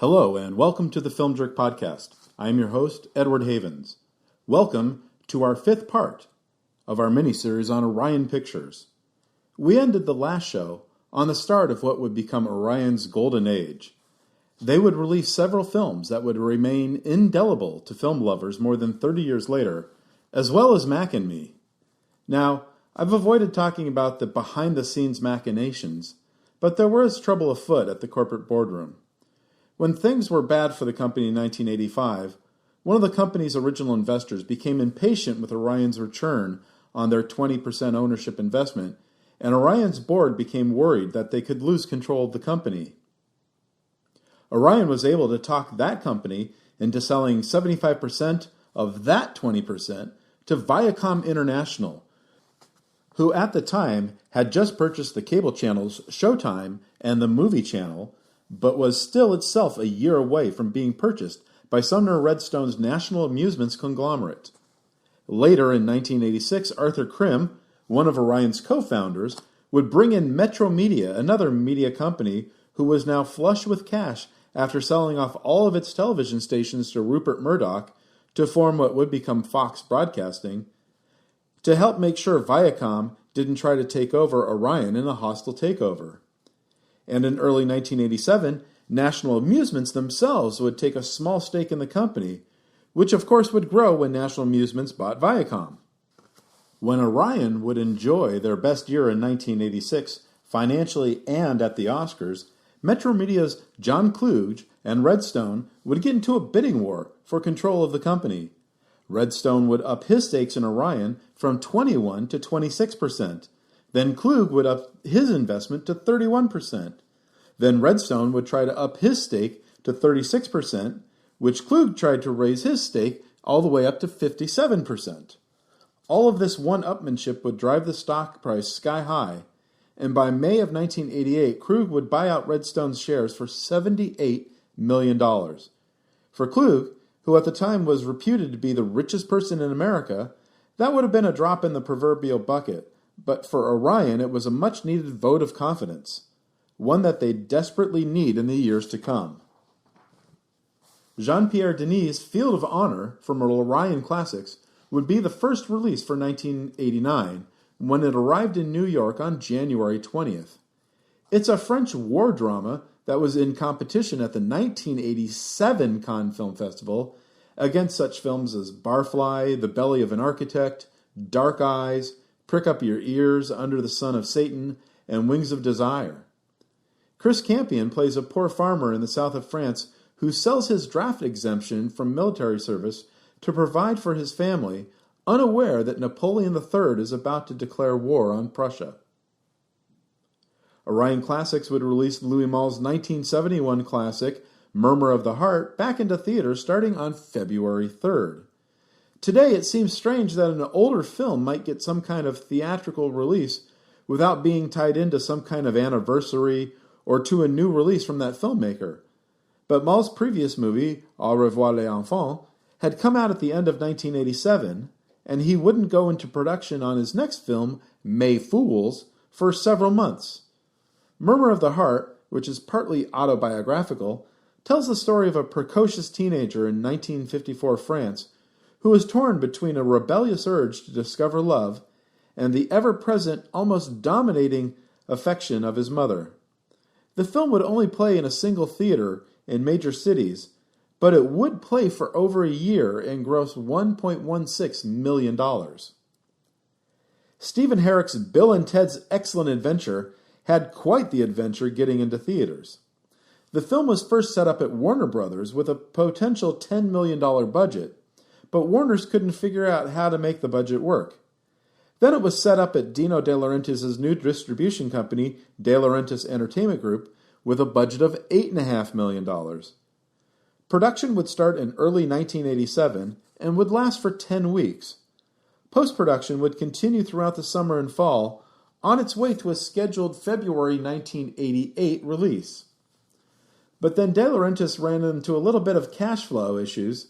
Hello, and welcome to the Film Jerk Podcast. I am your host, Edward Havens. Welcome to our fifth part of our miniseries on Orion Pictures. We ended the last show on the start of what would become Orion's golden age. They would release several films that would remain indelible to film lovers more than 30 years later, as well as Mac and Me. Now, I've avoided talking about the behind-the-scenes machinations, but there was trouble afoot at the corporate boardroom. When things were bad for the company in 1985, one of the company's original investors became impatient with Orion's return on their 20% ownership investment, and Orion's board became worried that they could lose control of the company. Orion was able to talk that company into selling 75% of that 20% to Viacom International, who at the time had just purchased the cable channels Showtime and the Movie Channel, but was still itself a year away from being purchased by Sumner Redstone's National Amusements conglomerate. Later in 1986, Arthur Krim, one of Orion's co-founders, would bring in Metro Media, another media company who was now flush with cash after selling off all of its television stations to Rupert Murdoch to form what would become Fox Broadcasting, to help make sure Viacom didn't try to take over Orion in a hostile takeover. And in early 1987, National Amusements themselves would take a small stake in the company, which of course would grow when National Amusements bought Viacom. When Orion would enjoy their best year in 1986, financially and at the Oscars, Metro Media's John Kluge and Redstone would get into a bidding war for control of the company. Redstone would up his stakes in Orion from 21 to 26%. Then Kluge would up his investment to 31%. Then Redstone would try to up his stake to 36%, which Kluge tried to raise his stake all the way up to 57%. All of this one-upmanship would drive the stock price sky high, and by May of 1988, Kluge would buy out Redstone's shares for $78 million. For Kluge, who at the time was reputed to be the richest person in America, that would have been a drop in the proverbial bucket. But for Orion, it was a much-needed vote of confidence, one that they desperately need in the years to come. Jean-Pierre Denis' Field of Honor from Orion Classics would be the first release for 1989 when it arrived in New York on January 20th. It's a French war drama that was in competition at the 1987 Cannes Film Festival against such films as Barfly, The Belly of an Architect, Dark Eyes, Prick Up Your Ears, Under the Son of Satan, and Wings of Desire. Chris Campion plays a poor farmer in the south of France who sells his draft exemption from military service to provide for his family, unaware that Napoleon III is about to declare war on Prussia. Orion Classics would release Louis Malle's 1971 classic, Murmur of the Heart, back into theaters starting on February 3rd. Today, it seems strange that an older film might get some kind of theatrical release without being tied into some kind of anniversary or to a new release from that filmmaker. But Malle's previous movie, Au revoir les enfants, had come out at the end of 1987, and he wouldn't go into production on his next film, May Fools, for several months. Murmur of the Heart, which is partly autobiographical, tells the story of a precocious teenager in 1954 France who is torn between a rebellious urge to discover love and the ever-present, almost dominating affection of his mother. The film would only play in a single theater in major cities, but it would play for over a year and gross $1.16 million. Stephen Herek's Bill and Ted's Excellent Adventure had quite the adventure getting into theaters. The film was first set up at Warner Brothers with a potential $10 million budget, but Warner's couldn't figure out how to make the budget work. Then it was set up at Dino De Laurentiis' new distribution company, De Laurentiis Entertainment Group, with a budget of $8.5 million. Production would start in early 1987 and would last for 10 weeks. Post-production would continue throughout the summer and fall, on its way to a scheduled February 1988 release. But then De Laurentiis ran into a little bit of cash flow issues,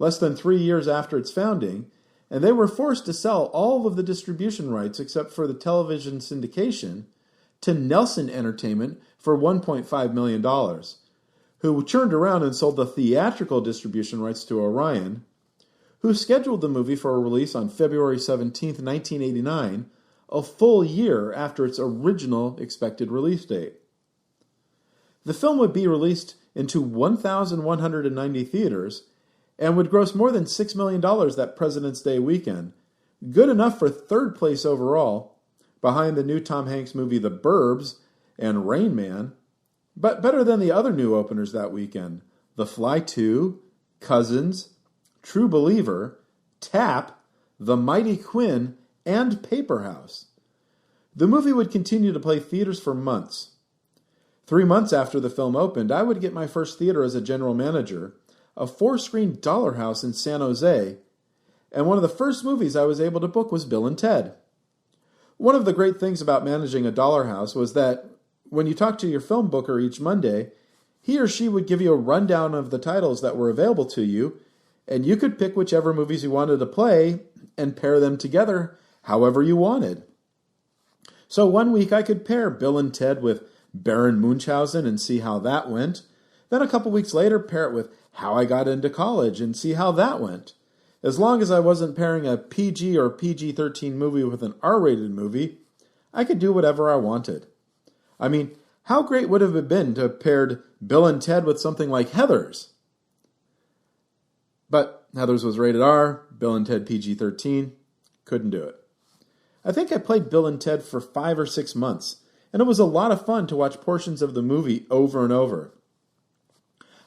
less than 3 years after its founding, and they were forced to sell all of the distribution rights except for the television syndication to Nelson Entertainment for $1.5 million, who churned around and sold the theatrical distribution rights to Orion, who scheduled the movie for a release on February 17, 1989, a full year after its original expected release date. The film would be released into 1,190 theaters and would gross more than $6 million that President's Day weekend, good enough for third place overall, behind the new Tom Hanks movie The Burbs and Rain Man, but better than the other new openers that weekend, The Fly 2, Cousins, True Believer, Tap, The Mighty Quinn, and Paper House. The movie would continue to play theaters for months. 3 months after the film opened, I would get my first theater as a general manager, a 4-screen Dollar House in San Jose, and one of the first movies I was able to book was Bill and Ted. One of the great things about managing a Dollar House was that when you talked to your film booker each Monday, he or she would give you a rundown of the titles that were available to you, and you could pick whichever movies you wanted to play and pair them together however you wanted. So one week I could pair Bill and Ted with Baron Munchausen and see how that went. Then a couple weeks later, pair it with How I Got Into College and see how that went. As long as I wasn't pairing a PG or PG-13 movie with an R-rated movie, I could do whatever I wanted. I mean, how great would it have been to have paired Bill and Ted with something like Heathers? But Heathers was rated R, Bill and Ted PG-13. Couldn't do it. I think I played Bill and Ted for 5 or 6 months, and it was a lot of fun to watch portions of the movie over and over.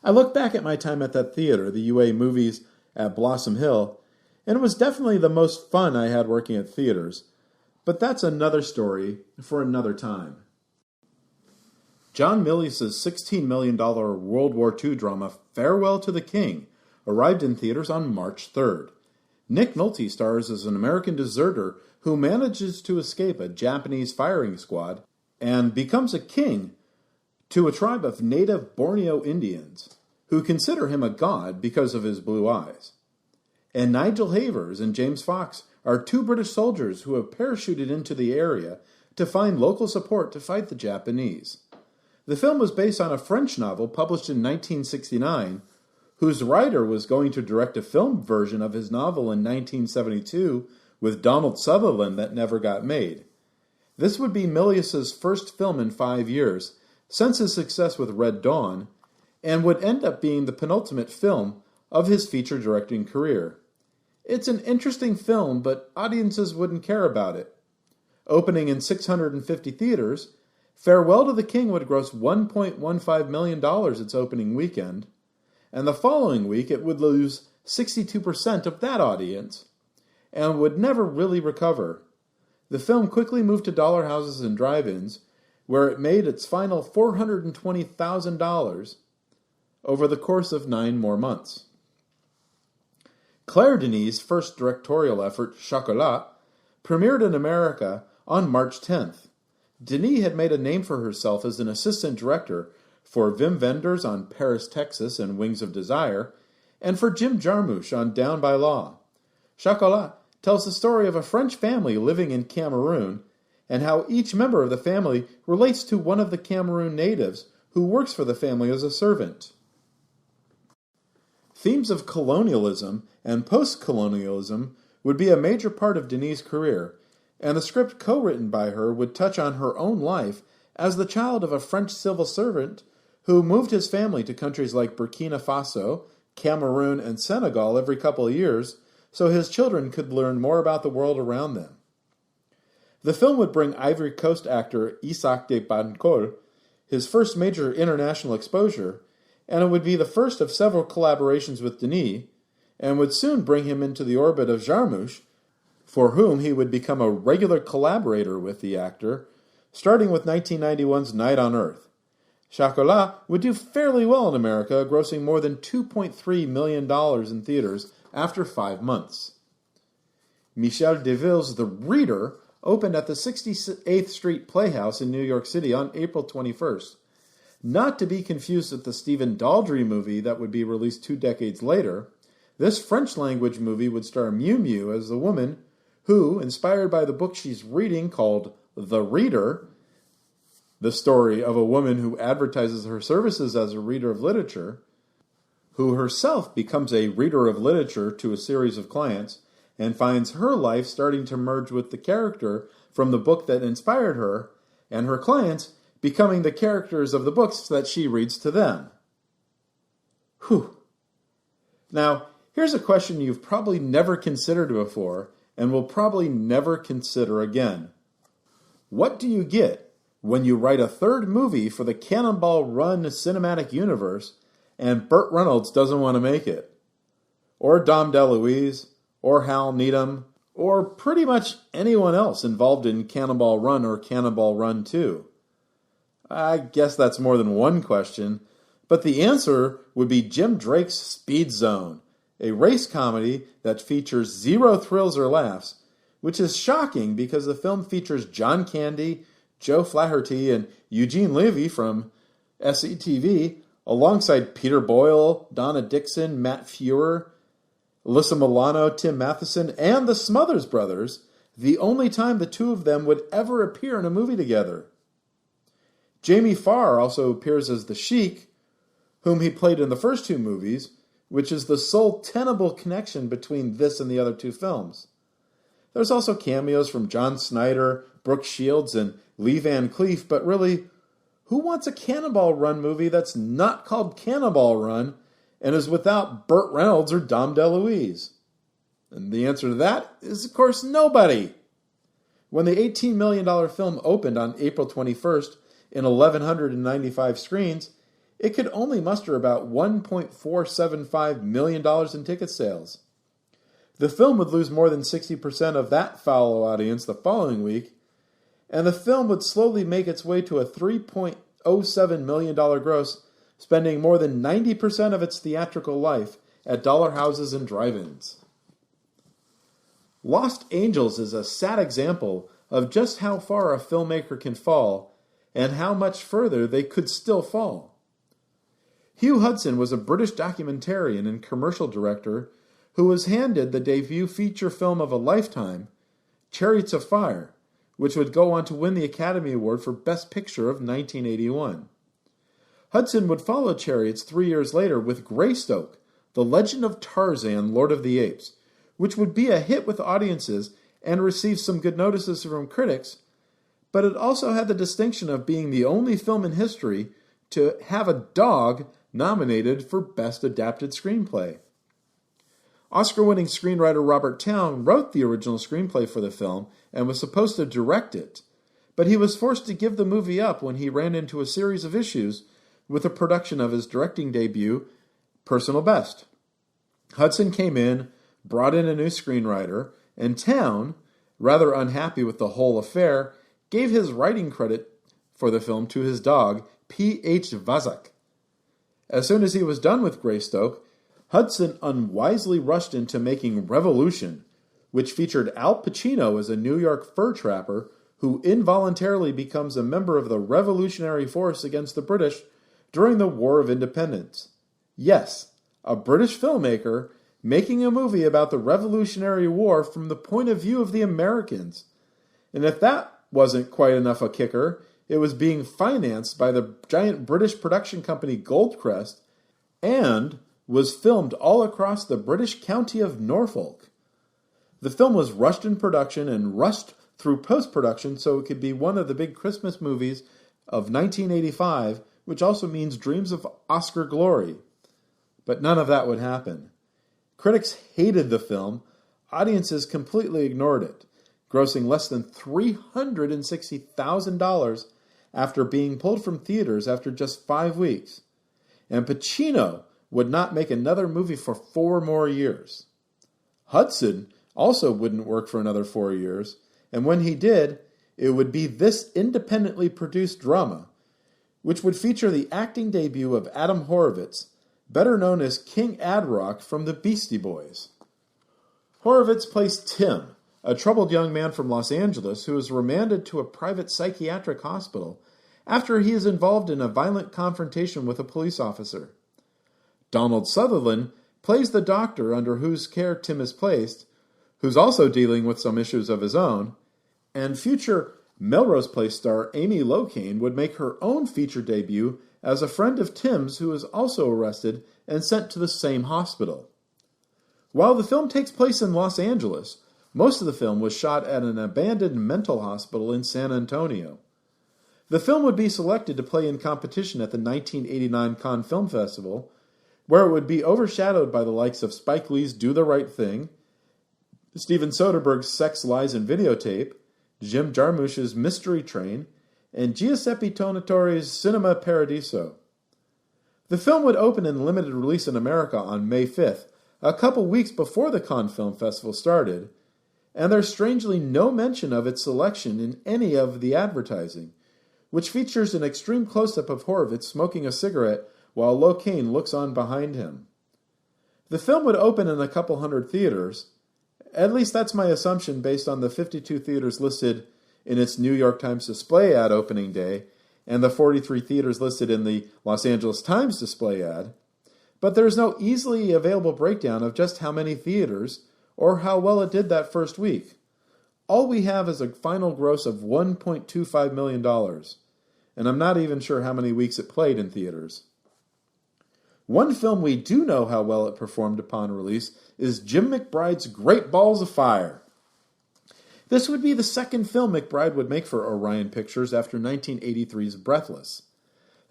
I look back at my time at that theater, the UA Movies at Blossom Hill, and it was definitely the most fun I had working at theaters. But that's another story for another time. John Milius' $16 million World War II drama Farewell to the King arrived in theaters on March 3rd. Nick Nolte stars as an American deserter who manages to escape a Japanese firing squad and becomes a king to a tribe of native Borneo Indians who consider him a god because of his blue eyes. And Nigel Havers and James Fox are 2 British soldiers who have parachuted into the area to find local support to fight the Japanese. The film was based on a French novel published in 1969, whose writer was going to direct a film version of his novel in 1972 with Donald Sutherland that never got made. This would be Milius' first film in 5 years, since his success with Red Dawn, and would end up being the penultimate film of his feature directing career. It's an interesting film, but audiences wouldn't care about it. Opening in 650 theaters, Farewell to the King would gross $1.15 million its opening weekend, and the following week it would lose 62% of that audience, and would never really recover. The film quickly moved to dollar houses and drive-ins, where it made its final $420,000 over the course of 9 more months. Claire Denis' first directorial effort, Chocolat, premiered in America on March 10th. Denis had made a name for herself as an assistant director for Wim Wenders on Paris, Texas and Wings of Desire, and for Jim Jarmusch on Down by Law. Chocolat tells the story of a French family living in Cameroon and how each member of the family relates to one of the Cameroon natives who works for the family as a servant. Themes of colonialism and post-colonialism would be a major part of Denis' career, and the script co-written by her would touch on her own life as the child of a French civil servant who moved his family to countries like Burkina Faso, Cameroon, and Senegal every couple of years so his children could learn more about the world around them. The film would bring Ivory Coast actor Isaac de Bancol his first major international exposure, and it would be the first of several collaborations with Denis, and would soon bring him into the orbit of Jarmusch, for whom he would become a regular collaborator with the actor, starting with 1991's Night on Earth. Chocolat would do fairly well in America, grossing more than $2.3 million in theaters after 5 months. Michel Deville's The Reader opened at the 68th Street Playhouse in New York City on April 21st. Not to be confused with the Stephen Daldry movie that would be released 2 decades later, this French-language movie would star Miu Miu as the woman who, inspired by the book she's reading called The Reader, the story of a woman who advertises her services as a reader of literature, who herself becomes a reader of literature to a series of clients, and finds her life starting to merge with the character from the book that inspired her, and her clients becoming the characters of the books that she reads to them. Whew. Now, here's a question you've probably never considered before, and will probably never consider again. What do you get when you write a third movie for the Cannonball Run cinematic universe and Burt Reynolds doesn't want to make it? Or Dom DeLuise, or Hal Needham, or pretty much anyone else involved in Cannonball Run or Cannonball Run 2? I guess that's more than one question, but the answer would be Jim Drake's Speed Zone, a race comedy that features zero thrills or laughs, which is shocking because the film features John Candy, Joe Flaherty, and Eugene Levy from SCTV, alongside Peter Boyle, Donna Dixon, Matt Feuer, Alyssa Milano, Tim Matheson, and the Smothers Brothers, the only time the two of them would ever appear in a movie together. Jamie Farr also appears as the Sheik, whom he played in the first two movies, which is the sole tenable connection between this and the other two films. There's also cameos from John Snyder, Brooke Shields, and Lee Van Cleef, but really, who wants a Cannonball Run movie that's not called Cannonball Run and is without Burt Reynolds or Dom DeLuise? And the answer to that is, of course, nobody. When the $18 million film opened on April 21st in 1,195 screens, it could only muster about $1.475 million in ticket sales. The film would lose more than 60% of that follow audience the following week, and the film would slowly make its way to a $3.07 million gross, spending more than 90% of its theatrical life at dollar houses and drive-ins. Lost Angels is a sad example of just how far a filmmaker can fall and how much further they could still fall. Hugh Hudson was a British documentarian and commercial director who was handed the debut feature film of a lifetime, Chariots of Fire, which would go on to win the Academy Award for Best Picture of 1981. Hudson would follow Chariots 3 years later with Greystoke, The Legend of Tarzan, Lord of the Apes, which would be a hit with audiences and receive some good notices from critics, but it also had the distinction of being the only film in history to have a dog nominated for Best Adapted Screenplay. Oscar-winning screenwriter Robert Towne wrote the original screenplay for the film and was supposed to direct it, but he was forced to give the movie up when he ran into a series of issues with the production of his directing debut, Personal Best. Hudson came in, brought in a new screenwriter, and Towne, rather unhappy with the whole affair, gave his writing credit for the film to his dog, P.H. Vazak. As soon as he was done with Greystoke, Hudson unwisely rushed into making Revolution, which featured Al Pacino as a New York fur trapper who involuntarily becomes a member of the revolutionary force against the British during the War of Independence. Yes, a British filmmaker making a movie about the Revolutionary War from the point of view of the Americans. And if that wasn't quite enough a kicker, it was being financed by the giant British production company Goldcrest and was filmed all across the British county of Norfolk. The film was rushed in production and rushed through post-production so it could be one of the big Christmas movies of 1985, which also means dreams of Oscar glory. But none of that would happen. Critics hated the film, audiences completely ignored it, grossing less than $360,000 after being pulled from theaters after just 5 weeks. And Pacino would not make another movie for 4 more years. Hudson also wouldn't work for another 4 years, and when he did, it would be this independently produced drama, which would feature the acting debut of Adam Horovitz, better known as King Ad Rock from the Beastie Boys. Horovitz plays Tim, a troubled young man from Los Angeles who is remanded to a private psychiatric hospital after he is involved in a violent confrontation with a police officer. Donald Sutherland plays the doctor under whose care Tim is placed, who's also dealing with some issues of his own, and future Melrose Place star Amy Locane would make her own feature debut as a friend of Tim's who was also arrested and sent to the same hospital. While the film takes place in Los Angeles, most of the film was shot at an abandoned mental hospital in San Antonio. The film would be selected to play in competition at the 1989 Cannes Film Festival, where it would be overshadowed by the likes of Spike Lee's Do the Right Thing, Steven Soderbergh's Sex, Lies, and Videotape, Jim Jarmusch's Mystery Train, and Giuseppe Tornatore's Cinema Paradiso. The film would open in limited release in America on May 5th, a couple weeks before the Cannes Film Festival started, and there's strangely no mention of its selection in any of the advertising, which features an extreme close-up of Horvitz smoking a cigarette while Locane looks on behind him. The film would open in a couple hundred theaters. At least that's my assumption based on the 52 theaters listed in its New York Times display ad opening day and the 43 theaters listed in the Los Angeles Times display ad. But there is no easily available breakdown of just how many theaters or how well it did that first week. All we have is a final gross of $1.25 million, and I'm not even sure how many weeks it played in theaters. One film we do know how well it performed upon release is Jim McBride's Great Balls of Fire. This would be the second film McBride would make for Orion Pictures after 1983's Breathless.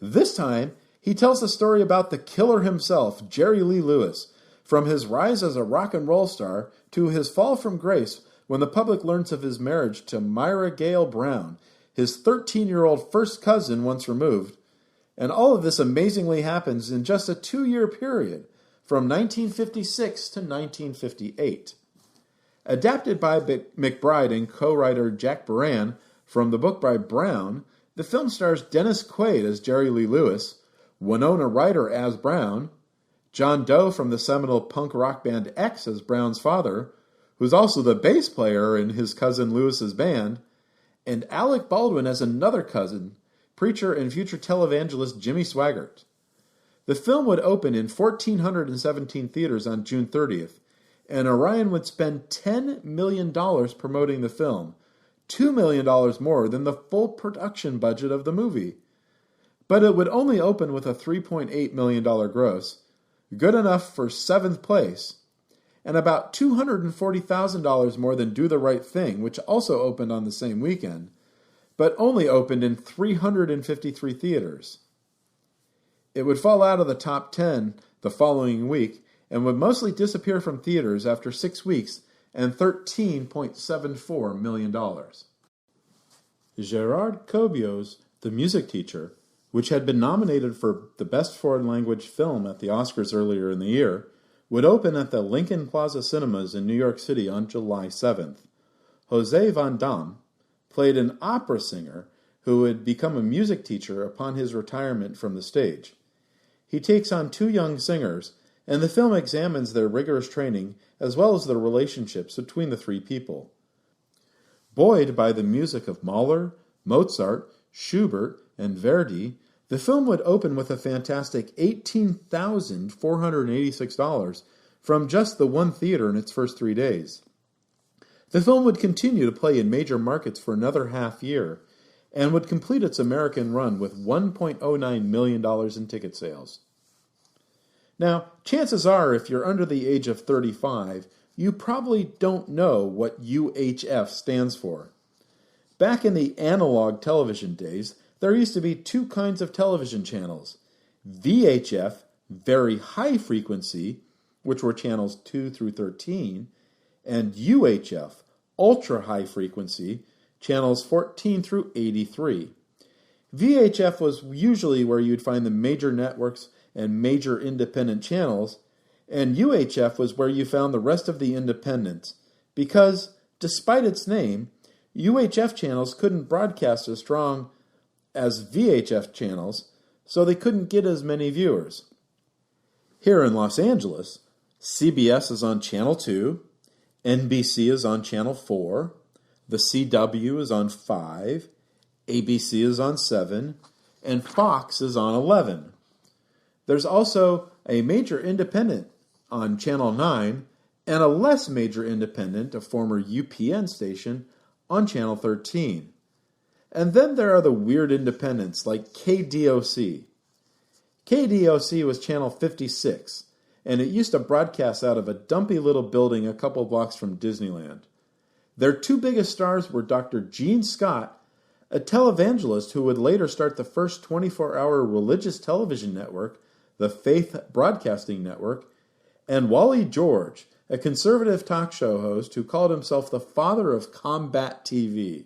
This time, he tells the story about the killer himself, Jerry Lee Lewis, from his rise as a rock and roll star to his fall from grace when the public learns of his marriage to Myra Gale Brown, his 13-year-old first cousin once removed. And all of this amazingly happens in just a 2-year period, from 1956 to 1958. Adapted by McBride and co-writer Jack Baran from the book by Brown, the film stars Dennis Quaid as Jerry Lee Lewis, Winona Ryder as Brown, John Doe from the seminal punk rock band X as Brown's father, who's also the bass player in his cousin Lewis's band, and Alec Baldwin as another cousin, preacher and future televangelist Jimmy Swaggart. The film would open in 1,417 theaters on June 30th, and Orion would spend $10 million promoting the film, $2 million more than the full production budget of the movie. But it would only open with a $3.8 million gross, good enough for 7th place, and about $240,000 more than Do the Right Thing, which also opened on the same weekend, but only opened in 353 theaters. It would fall out of the top 10 the following week and would mostly disappear from theaters after 6 weeks and $13.74 million. Gerard Corbiau's The Music Teacher, which had been nominated for the Best Foreign Language Film at the Oscars earlier in the year, would open at the Lincoln Plaza Cinemas in New York City on July 7th. Jose Van Damme played an opera singer who would become a music teacher upon his retirement from the stage. He takes on 2 young singers, and the film examines their rigorous training as well as the relationships between the 3 people. Buoyed by the music of Mahler, Mozart, Schubert, and Verdi, the film would open with a fantastic $18,486 from just the one theater in its first 3 days. The film would continue to play in major markets for another half year, and would complete its American run with $1.09 million in ticket sales. Now, chances are, if you're under the age of 35, you probably don't know what UHF stands for. Back in the analog television days, there used to be 2 kinds of television channels. VHF, very high frequency, which were channels 2 through 13, and UHF, ultra high frequency, channels 14 through 83. VHF was usually where you'd find the major networks and major independent channels, and UHF was where you found the rest of the independents, because, despite its name, UHF channels couldn't broadcast as strong as VHF channels, so they couldn't get as many viewers. Here in Los Angeles, CBS is on Channel 2, NBC is on Channel 4, the CW is on 5, ABC is on 7, and Fox is on 11. There's also a major independent on Channel 9 and a less major independent, a former UPN station, on Channel 13. And then there are the weird independents like KDOC. KDOC was channel 56, and it used to broadcast out of a dumpy little building a couple blocks from Disneyland. Their two biggest stars were Dr. Gene Scott, a televangelist who would later start the first 24-hour religious television network, the Faith Broadcasting Network, and Wally George, a conservative talk show host who called himself the father of combat TV.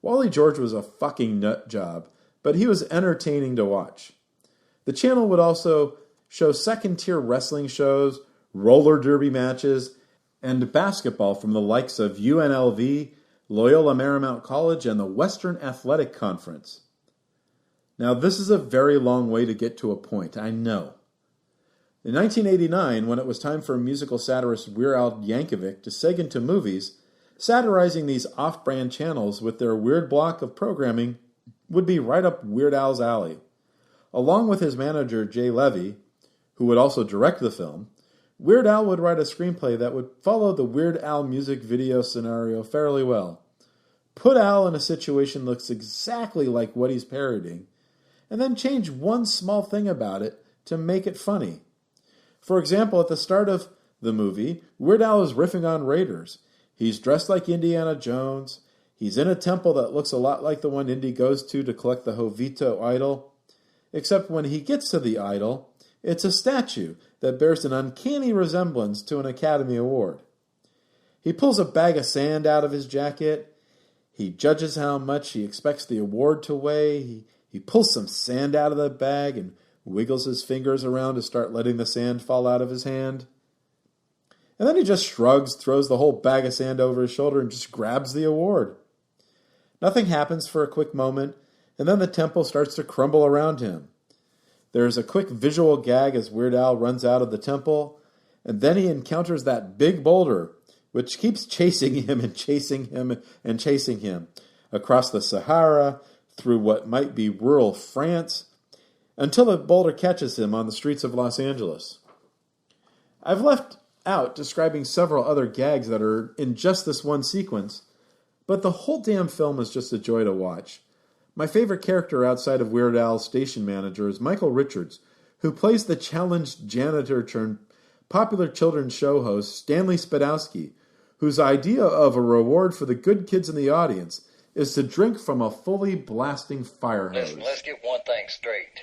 Wally George was a fucking nut job, but he was entertaining to watch. The channel would also show second-tier wrestling shows, roller derby matches, and basketball from the likes of UNLV, Loyola Marymount College, and the Western Athletic Conference. Now, this is a very long way to get to a point, I know. In 1989, when it was time for musical satirist Weird Al Yankovic to seg into movies, satirizing these off-brand channels with their weird block of programming would be right up Weird Al's alley. Along with his manager, Jay Levy, who would also direct the film, Weird Al would write a screenplay that would follow the Weird Al music video scenario fairly well. Put Al in a situation that looks exactly like what he's parodying, and then change one small thing about it to make it funny. For example, at the start of the movie, Weird Al is riffing on Raiders. He's dressed like Indiana Jones. He's in a temple that looks a lot like the one Indy goes to collect the Jovito idol. Except when he gets to the idol, it's a statue that bears an uncanny resemblance to an Academy Award. He pulls a bag of sand out of his jacket. He judges how much he expects the award to weigh. He pulls some sand out of the bag and wiggles his fingers around to start letting the sand fall out of his hand. And then he just shrugs, throws the whole bag of sand over his shoulder, and just grabs the award. Nothing happens for a quick moment, and then the temple starts to crumble around him. There's a quick visual gag as Weird Al runs out of the temple, and then he encounters that big boulder, which keeps chasing him and chasing him and chasing him across the Sahara, through what might be rural France, until the boulder catches him on the streets of Los Angeles. I've left out describing several other gags that are in just this one sequence, but the whole damn film is just a joy to watch. My favorite character outside of Weird Al's station manager is Michael Richards, who plays the challenged janitor turned popular children's show host Stanley Spadowski, whose idea of a reward for the good kids in the audience is to drink from a fully blasting fire hose. Listen, let's get one thing straight.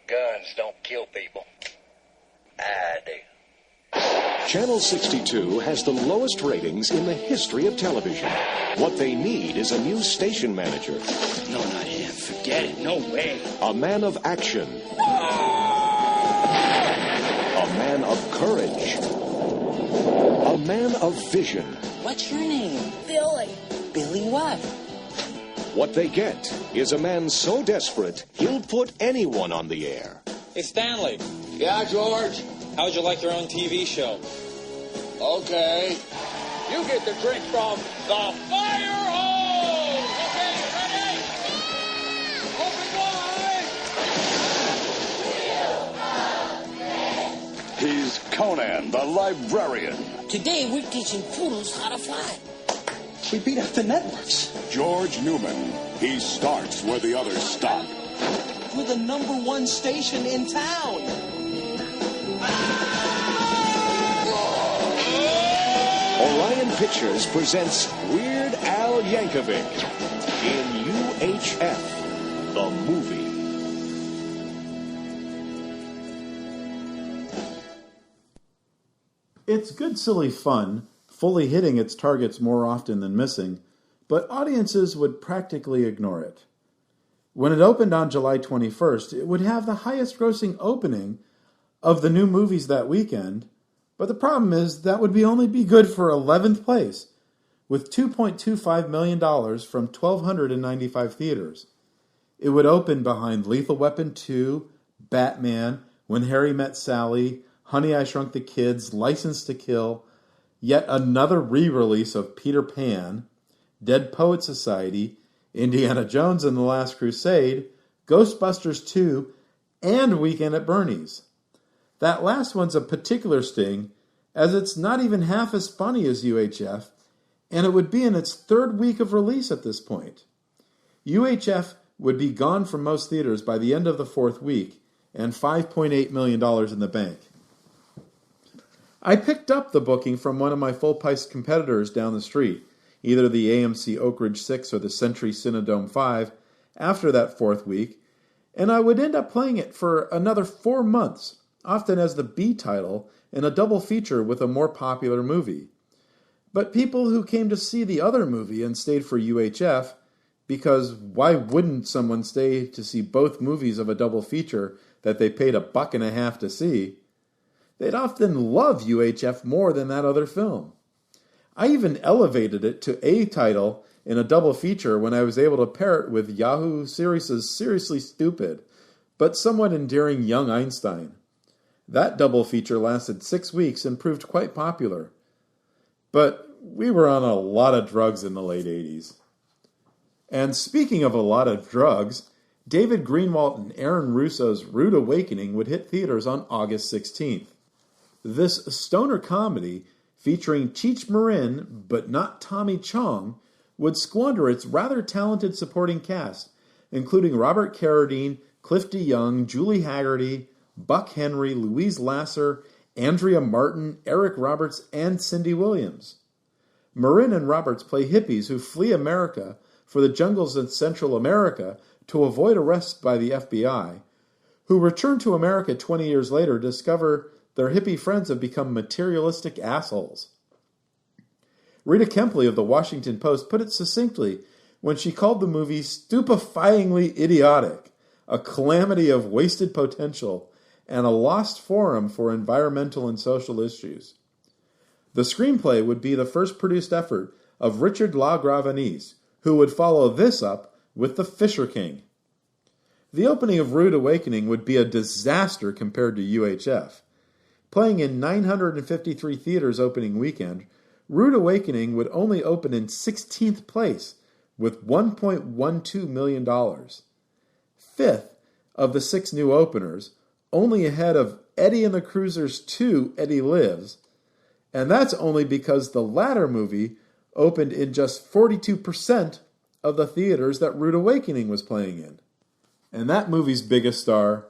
Guns don't kill people. I do. Channel 62 has the lowest ratings in the history of television. What they need is a new station manager. No, not him. Forget it. No way. A man of action. A man of courage. A man of vision. What's your name? Billy. Billy what? What they get is a man so desperate, he'll put anyone on the air. Hey, Stanley. Yeah, George? How'd you like your own TV show? Okay. You get the drink from the fire hose! Okay, ready? Open wide! He's Conan, the librarian. Today we're teaching poodles how to fly. We beat up the networks. George Newman. He starts where the others stop. We're the #1 station in town. Orion Pictures presents Weird Al Yankovic in UHF, the movie. It's good, silly fun, fully hitting its targets more often than missing, but audiences would practically ignore it. When it opened on July 21st, it would have the highest grossing opening of the new movies that weekend, but the problem is that would only be good for 11th place, with $2.25 million from 1,295 theaters. It would open behind Lethal Weapon 2, Batman, When Harry Met Sally, Honey, I Shrunk the Kids, License to Kill, yet another re-release of Peter Pan, Dead Poet Society, Indiana Jones and the Last Crusade, Ghostbusters 2, and Weekend at Bernie's. That last one's a particular sting, as it's not even half as funny as UHF, and it would be in its third week of release at this point. UHF would be gone from most theaters by the end of the fourth week, and $5.8 million in the bank. I picked up the booking from one of my full-price competitors down the street, either the AMC Oak Ridge 6 or the Century Cinedome 5, after that fourth week, and I would end up playing it for another 4 months, often as the B title in a double feature with a more popular movie. But people who came to see the other movie and stayed for UHF, because why wouldn't someone stay to see both movies of a double feature that they paid $1.50 to see? They'd often love UHF more than that other film. I even elevated it to A title in a double feature when I was able to pair it with Yahoo Serious' Seriously Stupid, but somewhat endearing Young Einstein. That double feature lasted 6 weeks and proved quite popular. But we were on a lot of drugs in the late 80s. And speaking of a lot of drugs, David Greenwalt and Aaron Russo's Rude Awakening would hit theaters on August 16th. This stoner comedy, featuring Cheech Marin but not Tommy Chong, would squander its rather talented supporting cast, including Robert Carradine, Cliff DeYoung, Julie Haggerty, Buck Henry, Louise Lasser, Andrea Martin, Eric Roberts, and Cindy Williams. Marin and Roberts play hippies who flee America for the jungles in Central America to avoid arrest by the FBI, who return to America 20 years later to discover their hippie friends have become materialistic assholes. Rita Kempley of the Washington Post put it succinctly when she called the movie stupefyingly idiotic, a calamity of wasted potential, and a lost forum for environmental and social issues. The screenplay would be the first produced effort of Richard LaGravenese, who would follow this up with The Fisher King. The opening of Rude Awakening would be a disaster compared to UHF. Playing in 953 theaters opening weekend, Rude Awakening would only open in 16th place with $1.12 million. Fifth of the 6 new openers, only ahead of Eddie and the Cruisers 2, Eddie Lives, and that's only because the latter movie opened in just 42% of the theaters that Rude Awakening was playing in. And that movie's biggest star,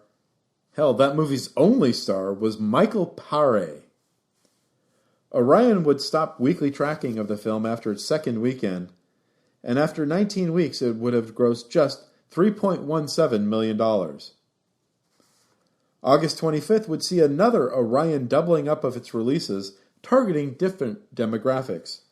hell, that movie's only star, was Michael Paré. Orion would stop weekly tracking of the film after its second weekend, and after 19 weeks it would have grossed just $3.17 million. August 25th would see another Orion doubling up of its releases, targeting different demographics.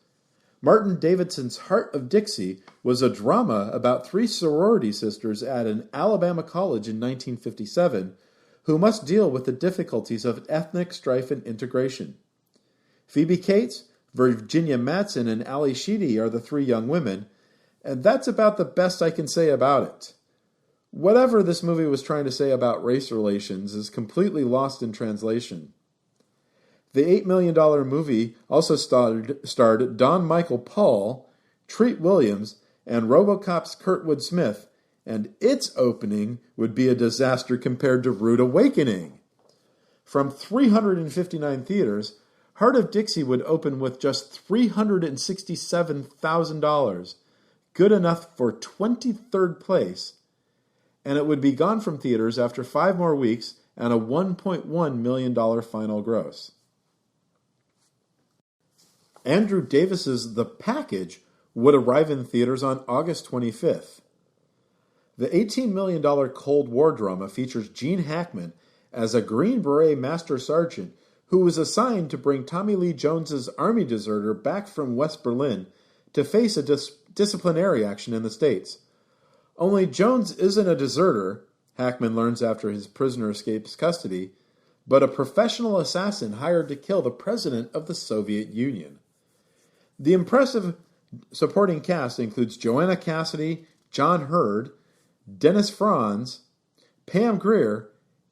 Martin Davidson's Heart of Dixie was a drama about 3 sorority sisters at an Alabama college in 1957 who must deal with the difficulties of ethnic strife and integration. Phoebe Cates, Virginia Madsen, and Ali Sheedy are the 3 young women, and that's about the best I can say about it. Whatever this movie was trying to say about race relations is completely lost in translation. The $8 million movie also starred Don Michael Paul, Treat Williams, and RoboCop's Kurtwood Smith, and its opening would be a disaster compared to Rude Awakening. From 359 theaters, Heart of Dixie would open with just $367,000, good enough for 23rd place, and it would be gone from theaters after 5 more weeks and a $1.1 million final gross. Andrew Davis's The Package would arrive in theaters on August 25th. The $18 million Cold War drama features Gene Hackman as a Green Beret Master Sergeant who was assigned to bring Tommy Lee Jones's army deserter back from West Berlin to face a disciplinary action in the States. Only Jones isn't a deserter, Hackman learns after his prisoner escapes custody, but a professional assassin hired to kill the president of the Soviet Union. The impressive supporting cast includes Joanna Cassidy, John Hurd, Dennis Franz, Pam Grier,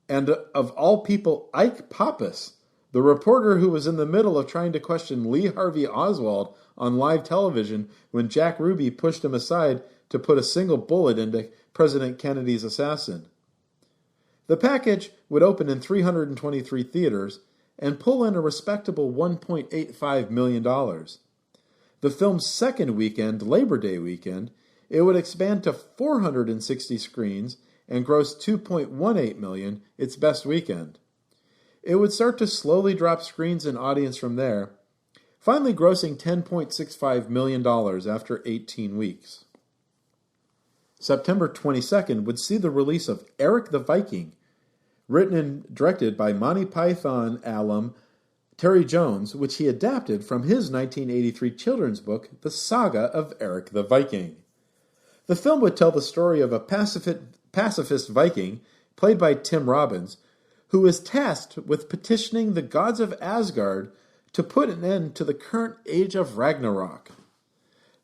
and, of all people, Ike Pappas, the reporter who was in the middle of trying to question Lee Harvey Oswald on live television when Jack Ruby pushed him aside to put a single bullet into President Kennedy's assassin. The Package would open in 323 theaters and pull in a respectable $1.85 million. the film's second weekend, Labor Day weekend, it would expand to 460 screens and gross $2.18 million, its best weekend. It would start to slowly drop screens and audience from there, finally grossing $10.65 million after 18 weeks. September 22nd would see the release of Erik the Viking, written and directed by Monty Python alum Terry Jones, which he adapted from his 1983 children's book, The Saga of Erik the Viking. The film would tell the story of a pacifist Viking, played by Tim Robbins, who is tasked with petitioning the gods of Asgard to put an end to the current age of Ragnarok.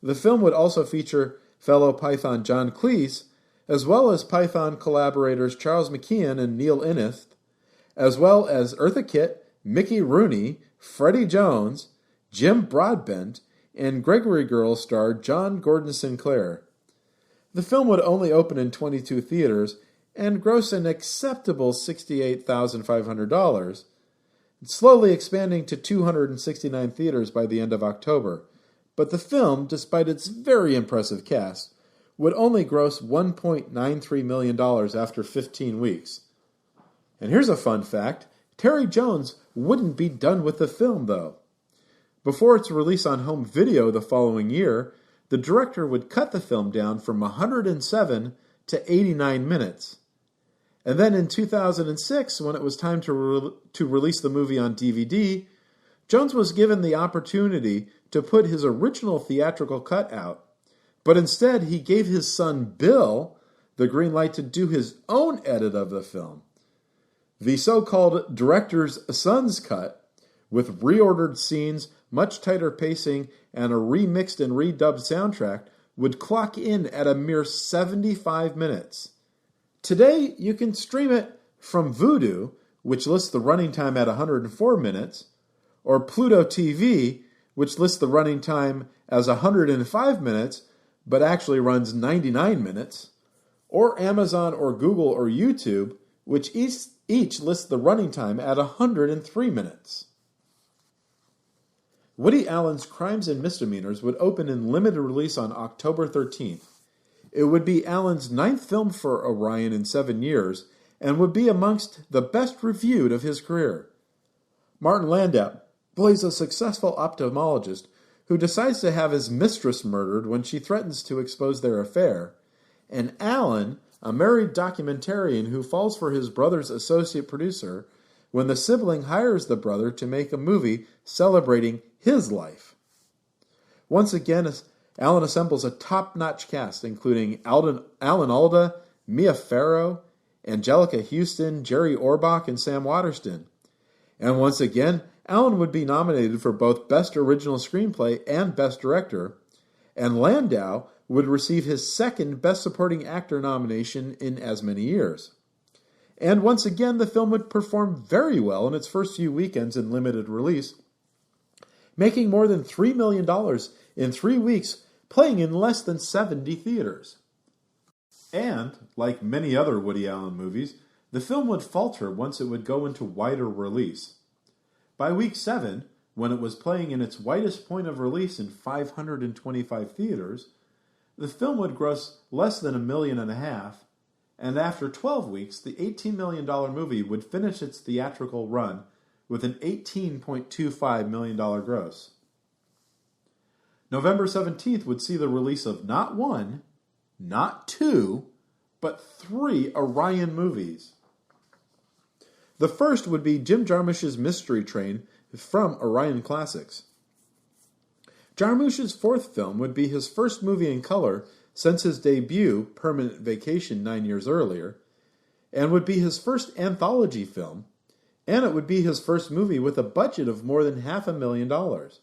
The film would also feature fellow Python John Cleese, as well as Python collaborators Charles McKeon and Neil Innes, as well as Eartha Kitt, Mickey Rooney, Freddie Jones, Jim Broadbent, and Gregory Girls star John Gordon Sinclair. The film would only open in 22 theaters and gross an acceptable $68,500, slowly expanding to 269 theaters by the end of October. But the film, despite its very impressive cast, would only gross $1.93 million after 15 weeks. And here's a fun fact. Terry Jones wouldn't be done with the film, though. Before its release on home video the following year, the director would cut the film down from 107 to 89 minutes. And then in 2006, when it was time to release the movie on DVD, Jones was given the opportunity to put his original theatrical cut out. But instead, he gave his son Bill the green light to do his own edit of the film. The so-called director's son's cut, with reordered scenes, much tighter pacing, and a remixed and redubbed soundtrack, would clock in at a mere 75 minutes. Today, you can stream it from Vudu, which lists the running time at 104 minutes, or Pluto TV, which lists the running time as 105 minutes, but actually runs 99 minutes, or Amazon or Google or YouTube, which each lists the running time at 103 minutes. Woody Allen's Crimes and Misdemeanors would open in limited release on October 13th. It would be Allen's 9th film for Orion in 7 years, and would be amongst the best reviewed of his career. Martin Landau plays a successful ophthalmologist who decides to have his mistress murdered when she threatens to expose their affair, and Allen, a married documentarian who falls for his brother's associate producer when the sibling hires the brother to make a movie celebrating his life. Once again, Allen assembles a top-notch cast, including Alan Alda, Mia Farrow, Angelica Houston, Jerry Orbach, and Sam Waterston. And once again, Allen would be nominated for both Best Original Screenplay and Best Director, and Landau would receive his second Best Supporting Actor nomination in as many years. And once again, the film would perform very well in its first few weekends in limited release, making more than $3 million in 3 weeks, playing in less than 70 theaters. And, like many other Woody Allen movies, the film would falter once it would go into wider release. By week 7, when it was playing in its widest point of release in 525 theaters, the film would gross less than $1.5 million, and after 12 weeks, the $18 million movie would finish its theatrical run with an $18.25 million gross. November 17th would see the release of not 1, not 2, but 3 Orion movies. The first would be Jim Jarmusch's Mystery Train from Orion Classics. Jarmusch's 4th film would be his first movie in color since his debut, Permanent Vacation, 9 years earlier, and would be his first anthology film, and it would be his first movie with a budget of more than $500,000.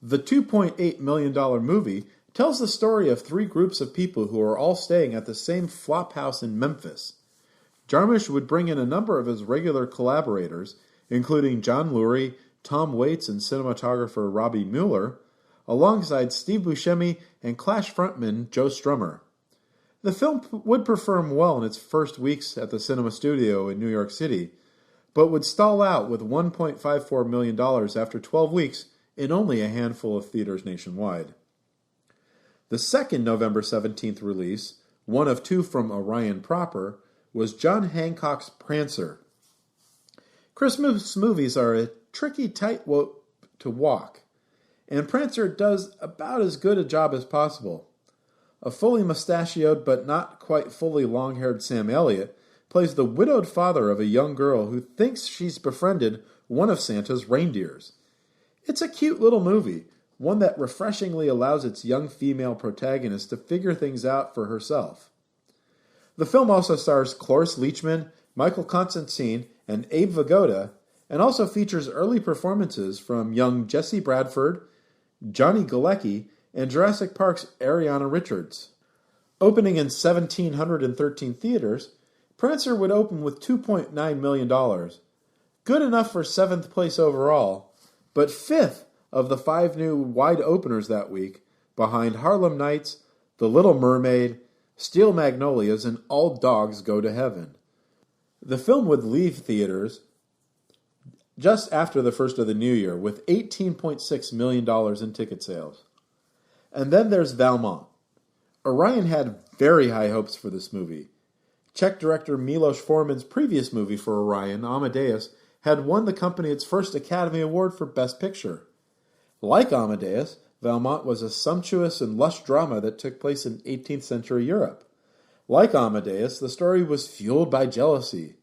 The $2.8 million movie tells the story of 3 groups of people who are all staying at the same flop house in Memphis. Jarmusch would bring in a number of his regular collaborators, including John Lurie, Tom Waits, and cinematographer Robbie Mueller, alongside Steve Buscemi and Clash frontman Joe Strummer. The film would perform well in its first weeks at the Cinema Studio in New York City, but would stall out with $1.54 million after 12 weeks in only a handful of theaters nationwide. The second November 17th release, one of two from Orion proper, was John Hancock's Prancer. Christmas movies are a tricky tightrope to walk, and Prancer does about as good a job as possible. A fully mustachioed but not quite fully long-haired Sam Elliott plays the widowed father of a young girl who thinks she's befriended one of Santa's reindeers. It's a cute little movie, one that refreshingly allows its young female protagonist to figure things out for herself. The film also stars Cloris Leachman, Michael Constantine, and Abe Vigoda, and also features early performances from young Jesse Bradford, Johnny Galecki, and Jurassic Park's Ariana Richards. Opening in 1,713 theaters, Prancer would open with $2.9 million. Good enough for 7th place overall, but 5th of the 5 new wide openers that week, behind Harlem Nights, The Little Mermaid, Steel Magnolias, and All Dogs Go to Heaven. The film would leave theaters just after the first of the new year with $18.6 million in ticket sales. And then there's Valmont. Orion had very high hopes for this movie. Czech director Milos Forman's previous movie for Orion, Amadeus, had won the company its first Academy Award for Best Picture. Like Amadeus, Valmont was a sumptuous and lush drama that took place in 18th century Europe. Like Amadeus, the story was fueled by jealousy.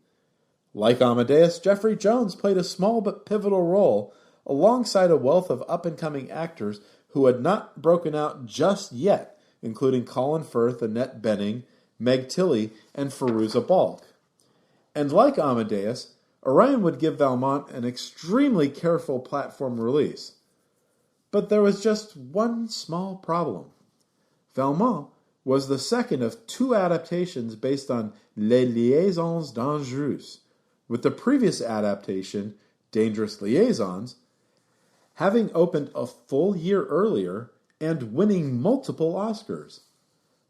Like Amadeus, Jeffrey Jones played a small but pivotal role alongside a wealth of up-and-coming actors who had not broken out just yet, including Colin Firth, Annette Bening, Meg Tilly, and Fairuza Balk. And like Amadeus, Orion would give Valmont an extremely careful platform release. But there was just one small problem. Valmont was the second of 2 adaptations based on Les Liaisons Dangereuses, with the previous adaptation, Dangerous Liaisons, having opened a full year earlier and winning multiple Oscars.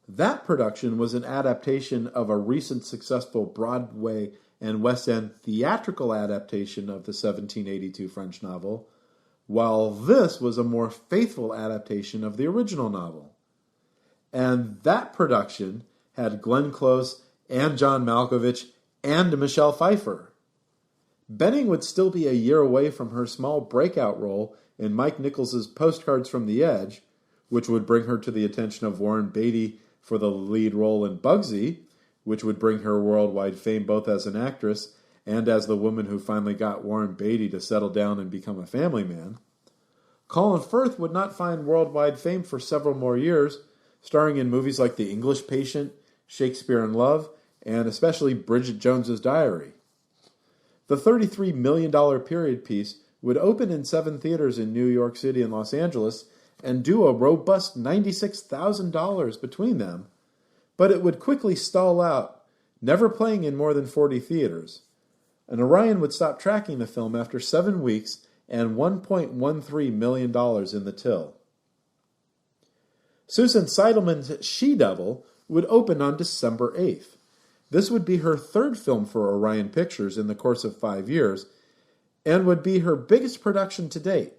That production was an adaptation of a recent successful Broadway and West End theatrical adaptation of the 1782 French novel, while this was a more faithful adaptation of the original novel. And that production had Glenn Close and John Malkovich and Michelle Pfeiffer. Bening would still be a year away from her small breakout role in Mike Nichols's Postcards from the Edge, which would bring her to the attention of Warren Beatty for the lead role in Bugsy, which would bring her worldwide fame both as an actress and as the woman who finally got Warren Beatty to settle down and become a family man. Colin Firth would not find worldwide fame for several more years, starring in movies like The English Patient, Shakespeare in Love, and especially Bridget Jones's Diary. The $33 million period piece would open in 7 theaters in New York City and Los Angeles and do a robust $96,000 between them, but it would quickly stall out, never playing in more than 40 theaters. And Orion would stop tracking the film after 7 weeks and $1.13 million in the till. Susan Seidelman's She-Devil would open on December 8th. This would be her 3rd film for Orion Pictures in the course of 5 years, and would be her biggest production to date.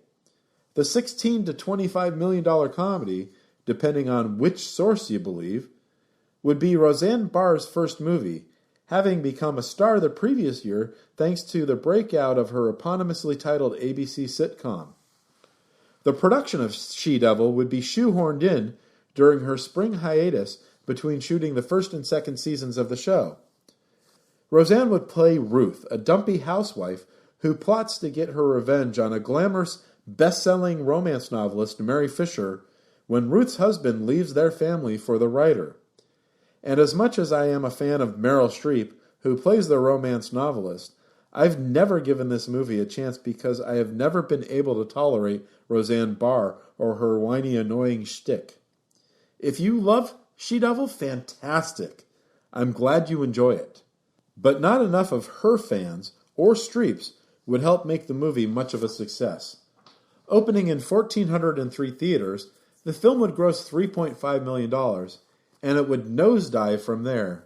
The $16 to $25 million comedy, depending on which source you believe, would be Roseanne Barr's first movie, having become a star the previous year thanks to the breakout of her eponymously titled ABC sitcom. The production of She-Devil would be shoehorned in during her spring hiatus between shooting the 1st and 2nd seasons of the show. Roseanne would play Ruth, a dumpy housewife who plots to get her revenge on a glamorous, best-selling romance novelist, Mary Fisher, when Ruth's husband leaves their family for the writer. And as much as I am a fan of Meryl Streep, who plays the romance novelist, I've never given this movie a chance because I have never been able to tolerate Roseanne Barr or her whiny, annoying shtick. If you love She-Devil, fantastic. I'm glad you enjoy it. But not enough of her fans, or Streep's, would help make the movie much of a success. Opening in 1,403 theaters, the film would gross $3.5 million, and it would nosedive from there.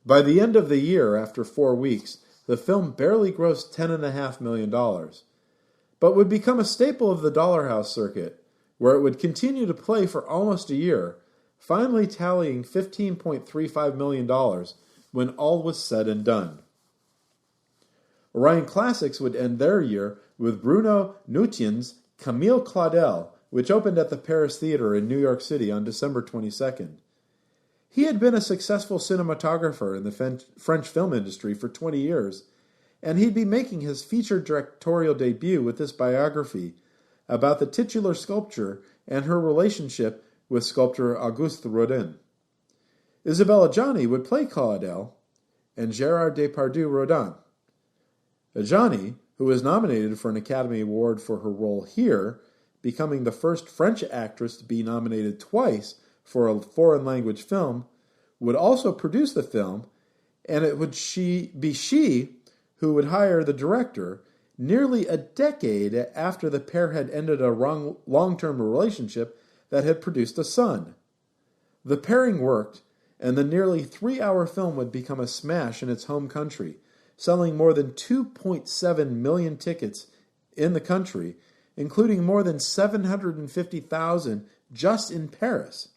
By the end of the year, after 4 weeks, the film barely grossed $10.5 million. but would become a staple of the Dollar House circuit, where it would continue to play for almost a year, finally tallying $15.35 million when all was said and done. Orion Classics would end their year with Bruno Nuytten's Camille Claudel, which opened at the Paris Theater in New York City on December 22nd. He had been a successful cinematographer in the French film industry for 20 years, and he'd be making his feature directorial debut with this biography about the titular sculpture and her relationship with sculptor Auguste Rodin. Isabelle Adjani would play Claudel, and Gerard Depardieu Rodin. Adjani, who was nominated for an Academy Award for her role here, becoming the first French actress to be nominated twice for a foreign language film, would also produce the film, and it would be she who would hire the director nearly a decade after the pair had ended a long-term relationship that had produced a son. The pairing worked, and the nearly 3-hour film would become a smash in its home country, selling more than 2.7 million tickets in the country, including more than 750,000 just in Paris.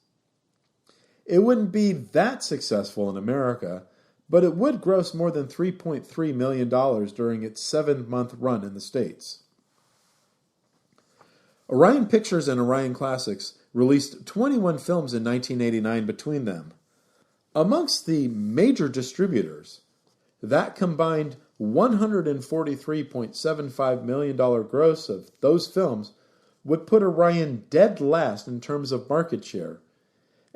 It wouldn't be that successful in America, but it would gross more than $3.3 million during its 7-month run in the States. Orion Pictures and Orion Classics released 21 films in 1989 between them. Amongst the major distributors, that combined $143.75 million gross of those films would put Orion dead last in terms of market share,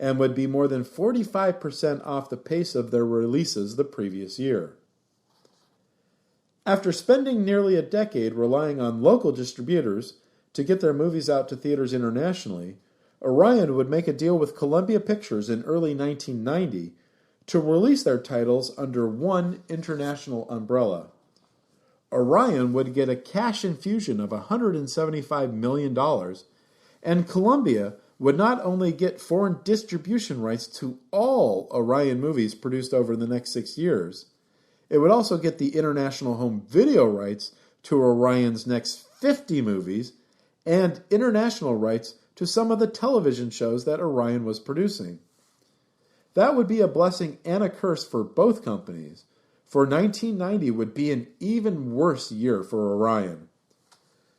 and would be more than 45% off the pace of their releases the previous year. After spending nearly a decade relying on local distributors to get their movies out to theaters internationally, Orion would make a deal with Columbia Pictures in early 1990 to release their titles under one international umbrella. Orion would get a cash infusion of $175 million, and Columbia would not only get foreign distribution rights to all Orion movies produced over the next 6 years, it would also get the international home video rights to Orion's next 50 movies and international rights to some of the television shows that Orion was producing. That would be a blessing and a curse for both companies, for 1990 would be an even worse year for Orion.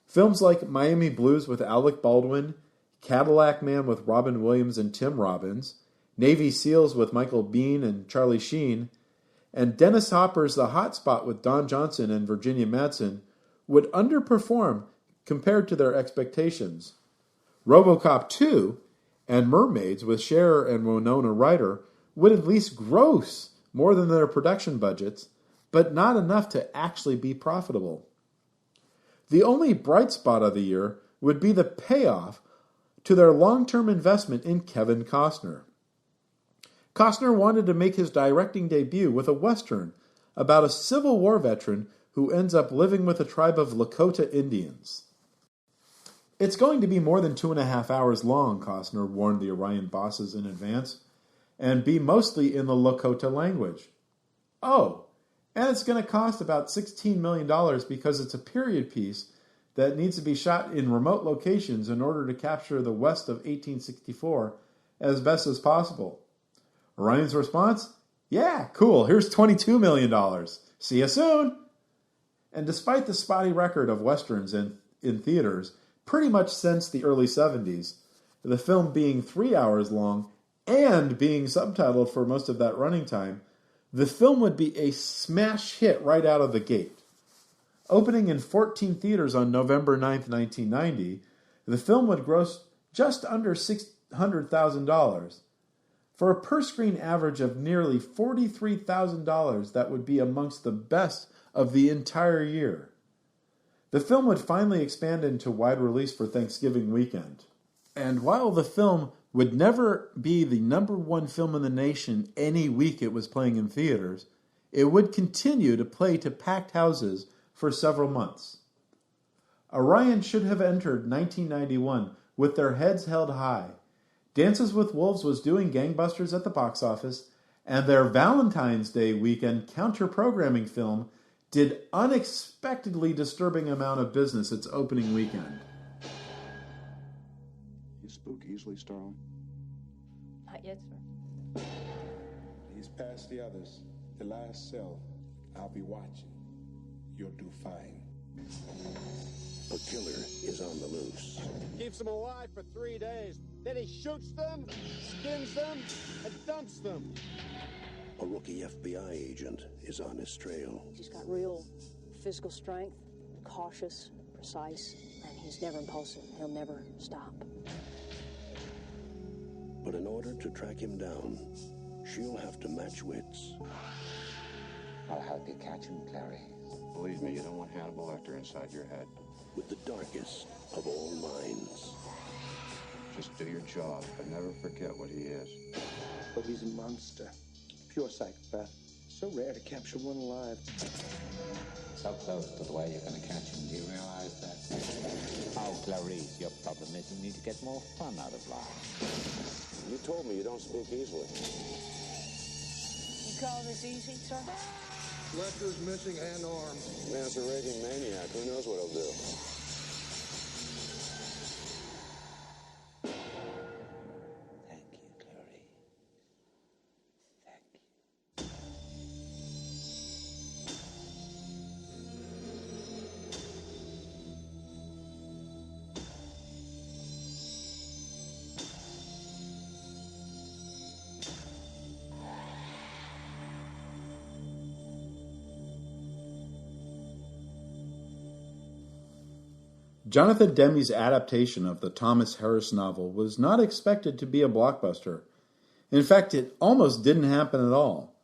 Films like Miami Blues with Alec Baldwin, Cadillac Man with Robin Williams and Tim Robbins, Navy SEALs with Michael Biehn and Charlie Sheen, and Dennis Hopper's The Hot Spot with Don Johnson and Virginia Madsen would underperform compared to their expectations. RoboCop 2 and Mermaids with Cher and Winona Ryder would at least gross more than their production budgets, but not enough to actually be profitable. The only bright spot of the year would be the payoff to their long-term investment in Kevin Costner. Costner wanted to make his directing debut with a Western about a Civil War veteran who ends up living with a tribe of Lakota Indians. It's going to be more than 2.5 hours long, Costner warned the Orion bosses in advance, and be mostly in the Lakota language. Oh, and it's going to cost about $16 million because it's a period piece that needs to be shot in remote locations in order to capture the West of 1864 as best as possible. Orion's response? Yeah, cool, here's $22 million. See you soon! And despite the spotty record of Westerns in theaters pretty much since the early 70s, the film being 3 hours long and being subtitled for most of that running time, the film would be a smash hit right out of the gate. Opening in 14 theaters on November 9th, 1990, the film would gross just under $600,000. For a per-screen average of nearly $43,000, that would be amongst the best of the entire year. The film would finally expand into wide release for Thanksgiving weekend. And while the film would never be the #1 film in the nation any week it was playing in theaters, it would continue to play to packed houses for several months. Orion should have entered 1991 with their heads held high. Dances with Wolves was doing gangbusters at the box office, and their Valentine's Day weekend counter-programming film, did unexpectedly disturbing amount of business its opening weekend. You spook easily, Sterling? Not yet, sir. He's past the others. The last cell. I'll be watching. You'll do fine. A killer is on the loose. Keeps them alive for 3 days. Then he shoots them, skins them, and dumps them. A rookie FBI agent is on his trail. He's got real physical strength, cautious, precise, and he's never impulsive. He'll never stop. But in order to track him down, she'll have to match wits. I'll help you catch him, Clary. Believe me, you don't want Hannibal Lecter inside your head. With the darkest of all minds. Just do your job, but never forget what he is. But he's a monster. Pure psychopath. So rare to capture one alive. So close to the way you're going to catch him. Do you realize that? Oh, Clarice, your problem is you need to get more fun out of life. You told me you don't spook easily. You call this easy, sir? Lecter's missing an arm. Man's a raving maniac. Who knows what he'll do? Thank you, Clary. Thank you. Jonathan Demme's adaptation of the Thomas Harris novel was not expected to be a blockbuster. In fact, it almost didn't happen at all.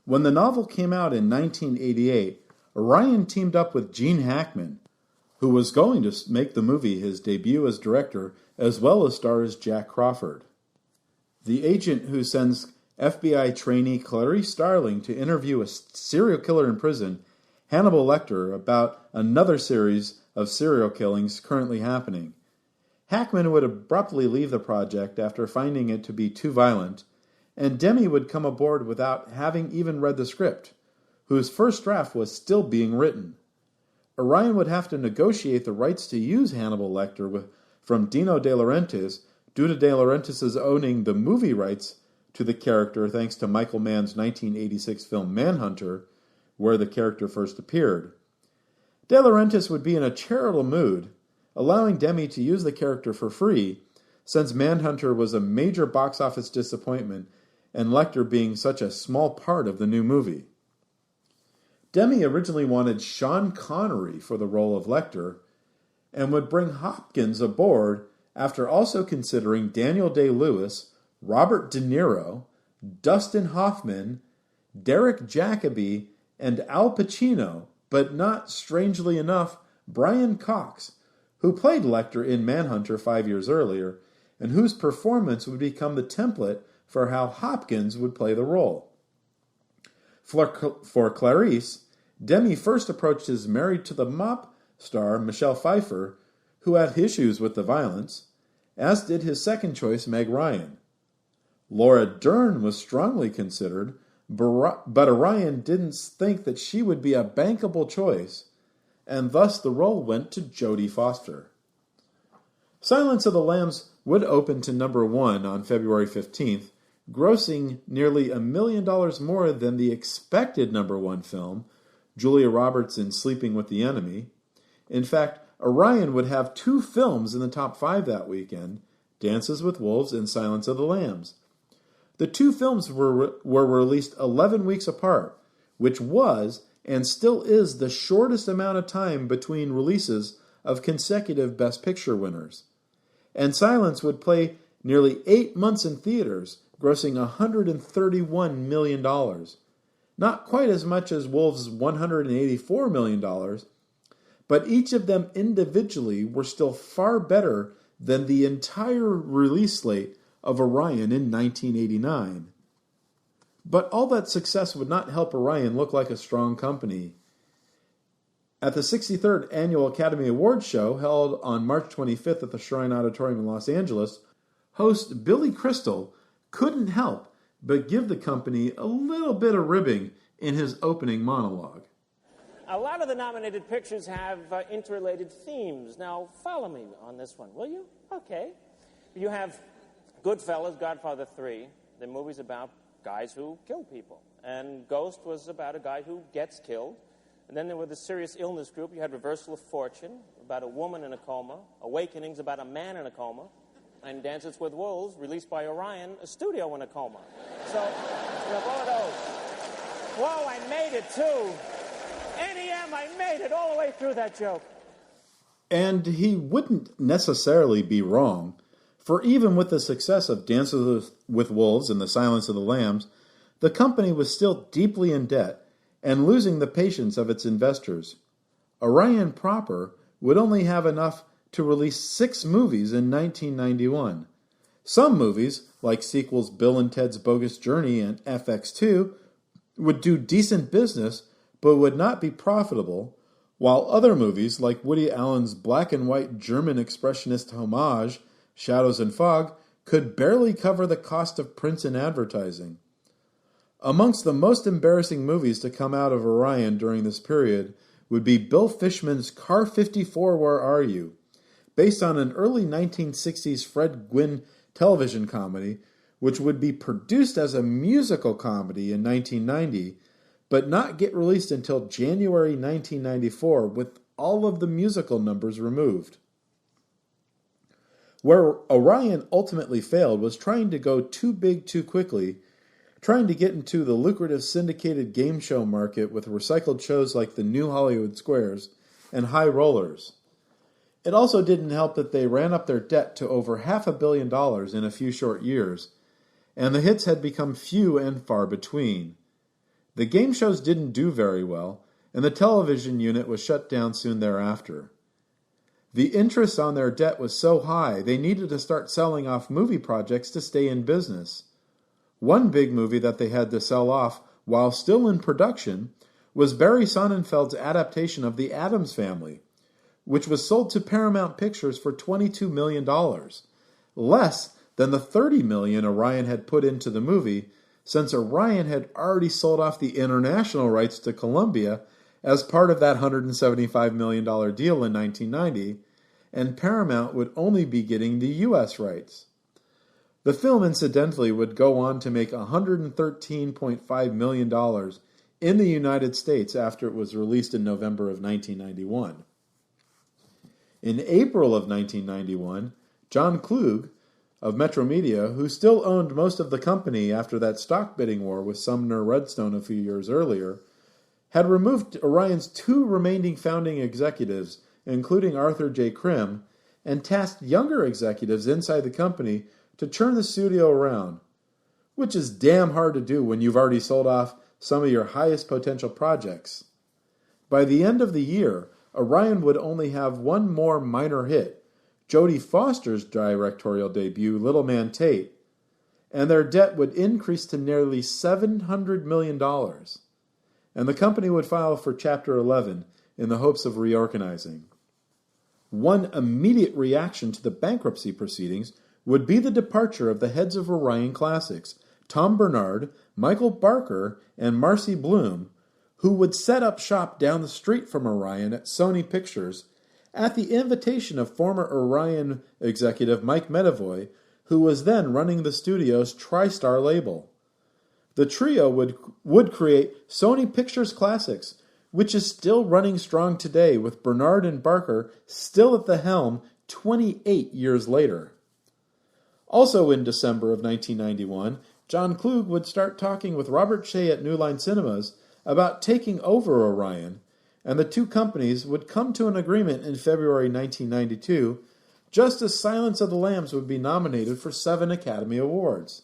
When the novel came out in 1988, Orion teamed up with Gene Hackman, who was going to make the movie his debut as director, as well as star as Jack Crawford. The agent who sends FBI trainee Clarice Starling to interview a serial killer in prison, Hannibal Lecter, about another series of serial killings currently happening. Hackman would abruptly leave the project after finding it to be too violent, and Demme would come aboard without having even read the script, whose first draft was still being written. Orion would have to negotiate the rights to use Hannibal Lecter from Dino De Laurentiis due to De Laurentiis' owning the movie rights to the character thanks to Michael Mann's 1986 film Manhunter, where the character first appeared. De Laurentiis would be in a charitable mood, allowing Demme to use the character for free, since Manhunter was a major box office disappointment and Lecter being such a small part of the new movie. Demme originally wanted Sean Connery for the role of Lecter and would bring Hopkins aboard after also considering Daniel Day-Lewis, Robert De Niro, Dustin Hoffman, Derek Jacobi, and Al Pacino, but not, strangely enough, Brian Cox, who played Lecter in Manhunter 5 years earlier, and whose performance would become the template for how Hopkins would play the role. For Clarice, Demme first approached his Married to the Mop star Michelle Pfeiffer, who had issues with the violence, as did his second choice Meg Ryan. Laura Dern was strongly considered, but Orion didn't think that she would be a bankable choice, and thus the role went to Jodie Foster. Silence of the Lambs would open to number 1 on February 15th, grossing nearly $1 million more than the expected number 1 film, Julia Roberts in Sleeping with the Enemy. In fact, Orion would have 2 films in the top 5 that weekend, Dances with Wolves and Silence of the Lambs. The 2 films were released 11 weeks apart, which was and still is the shortest amount of time between releases of consecutive Best Picture winners. And Silence would play nearly 8 months in theaters, grossing $131 million. Not quite as much as Wolves' $184 million, but each of them individually were still far better than the entire release slate of Orion in 1989. But all that success would not help Orion look like a strong company. At the 63rd Annual Academy Awards show, held on March 25th at the Shrine Auditorium in Los Angeles, host Billy Crystal couldn't help but give the company a little bit of ribbing in his opening monologue. a lot of the nominated pictures have interrelated themes. Now, follow me on this one, will you? Okay. You have Goodfellas, Godfather 3. The movie's about guys who kill people. And Ghost was about a guy who gets killed. And then there were the serious illness group. You had Reversal of Fortune, about a woman in a coma. Awakenings, about a man in a coma. And Dances with Wolves, released by Orion, a studio in a coma. So, you have all of those. Whoa, I made it, too. NEM, I made it all the way through that joke. And he wouldn't necessarily be wrong, for even with the success of Dances with Wolves and The Silence of the Lambs, the company was still deeply in debt and losing the patience of its investors. Orion proper would only have enough to release 6 movies in 1991. Some movies, like sequels Bill and Ted's Bogus Journey and FX2, would do decent business but would not be profitable, while other movies, like Woody Allen's black and white German expressionist homage, Shadows and Fog, could barely cover the cost of prints and advertising. Amongst the most embarrassing movies to come out of Orion during this period would be Bill Fishman's Car 54, Where Are You?, based on an early 1960s Fred Gwynne television comedy, which would be produced as a musical comedy in 1990, but not get released until January 1994 with all of the musical numbers removed. Where Orion ultimately failed was trying to go too big too quickly, trying to get into the lucrative syndicated game show market with recycled shows like the New Hollywood Squares and High Rollers. It also didn't help that they ran up their debt to over $500 million in a few short years, and the hits had become few and far between. The game shows didn't do very well, and the television unit was shut down soon thereafter. The interest on their debt was so high, they needed to start selling off movie projects to stay in business. One big movie that they had to sell off while still in production was Barry Sonnenfeld's adaptation of The Addams Family, which was sold to Paramount Pictures for $22 million, less than the $30 million Orion had put into the movie, since Orion had already sold off the international rights to Columbia as part of that $175 million deal in 1990, and Paramount would only be getting the U.S. rights. The film, incidentally, would go on to make $113.5 million in the United States after it was released in November of 1991. In April of 1991, John Klug of Metromedia, who still owned most of the company after that stock bidding war with Sumner Redstone a few years earlier, had removed Orion's 2 remaining founding executives, including Arthur J. Krim, and tasked younger executives inside the company to turn the studio around, which is damn hard to do when you've already sold off some of your highest potential projects. By the end of the year, Orion would only have one more minor hit, Jodie Foster's directorial debut, Little Man Tate, and their debt would increase to nearly $700 million, and the company would file for Chapter 11 in the hopes of reorganizing. One immediate reaction to the bankruptcy proceedings would be the departure of the heads of Orion Classics, Tom Bernard, Michael Barker, and Marcy Bloom, who would set up shop down the street from Orion at Sony Pictures at the invitation of former Orion executive Mike Medavoy, who was then running the studio's TriStar label. The trio would create Sony Pictures Classics, which is still running strong today with Bernard and Barker still at the helm 28 years later. Also in December of 1991, John Klug would start talking with Robert Shea at New Line Cinemas about taking over Orion, and the two companies would come to an agreement in February 1992, just as Silence of the Lambs would be nominated for 7 Academy Awards.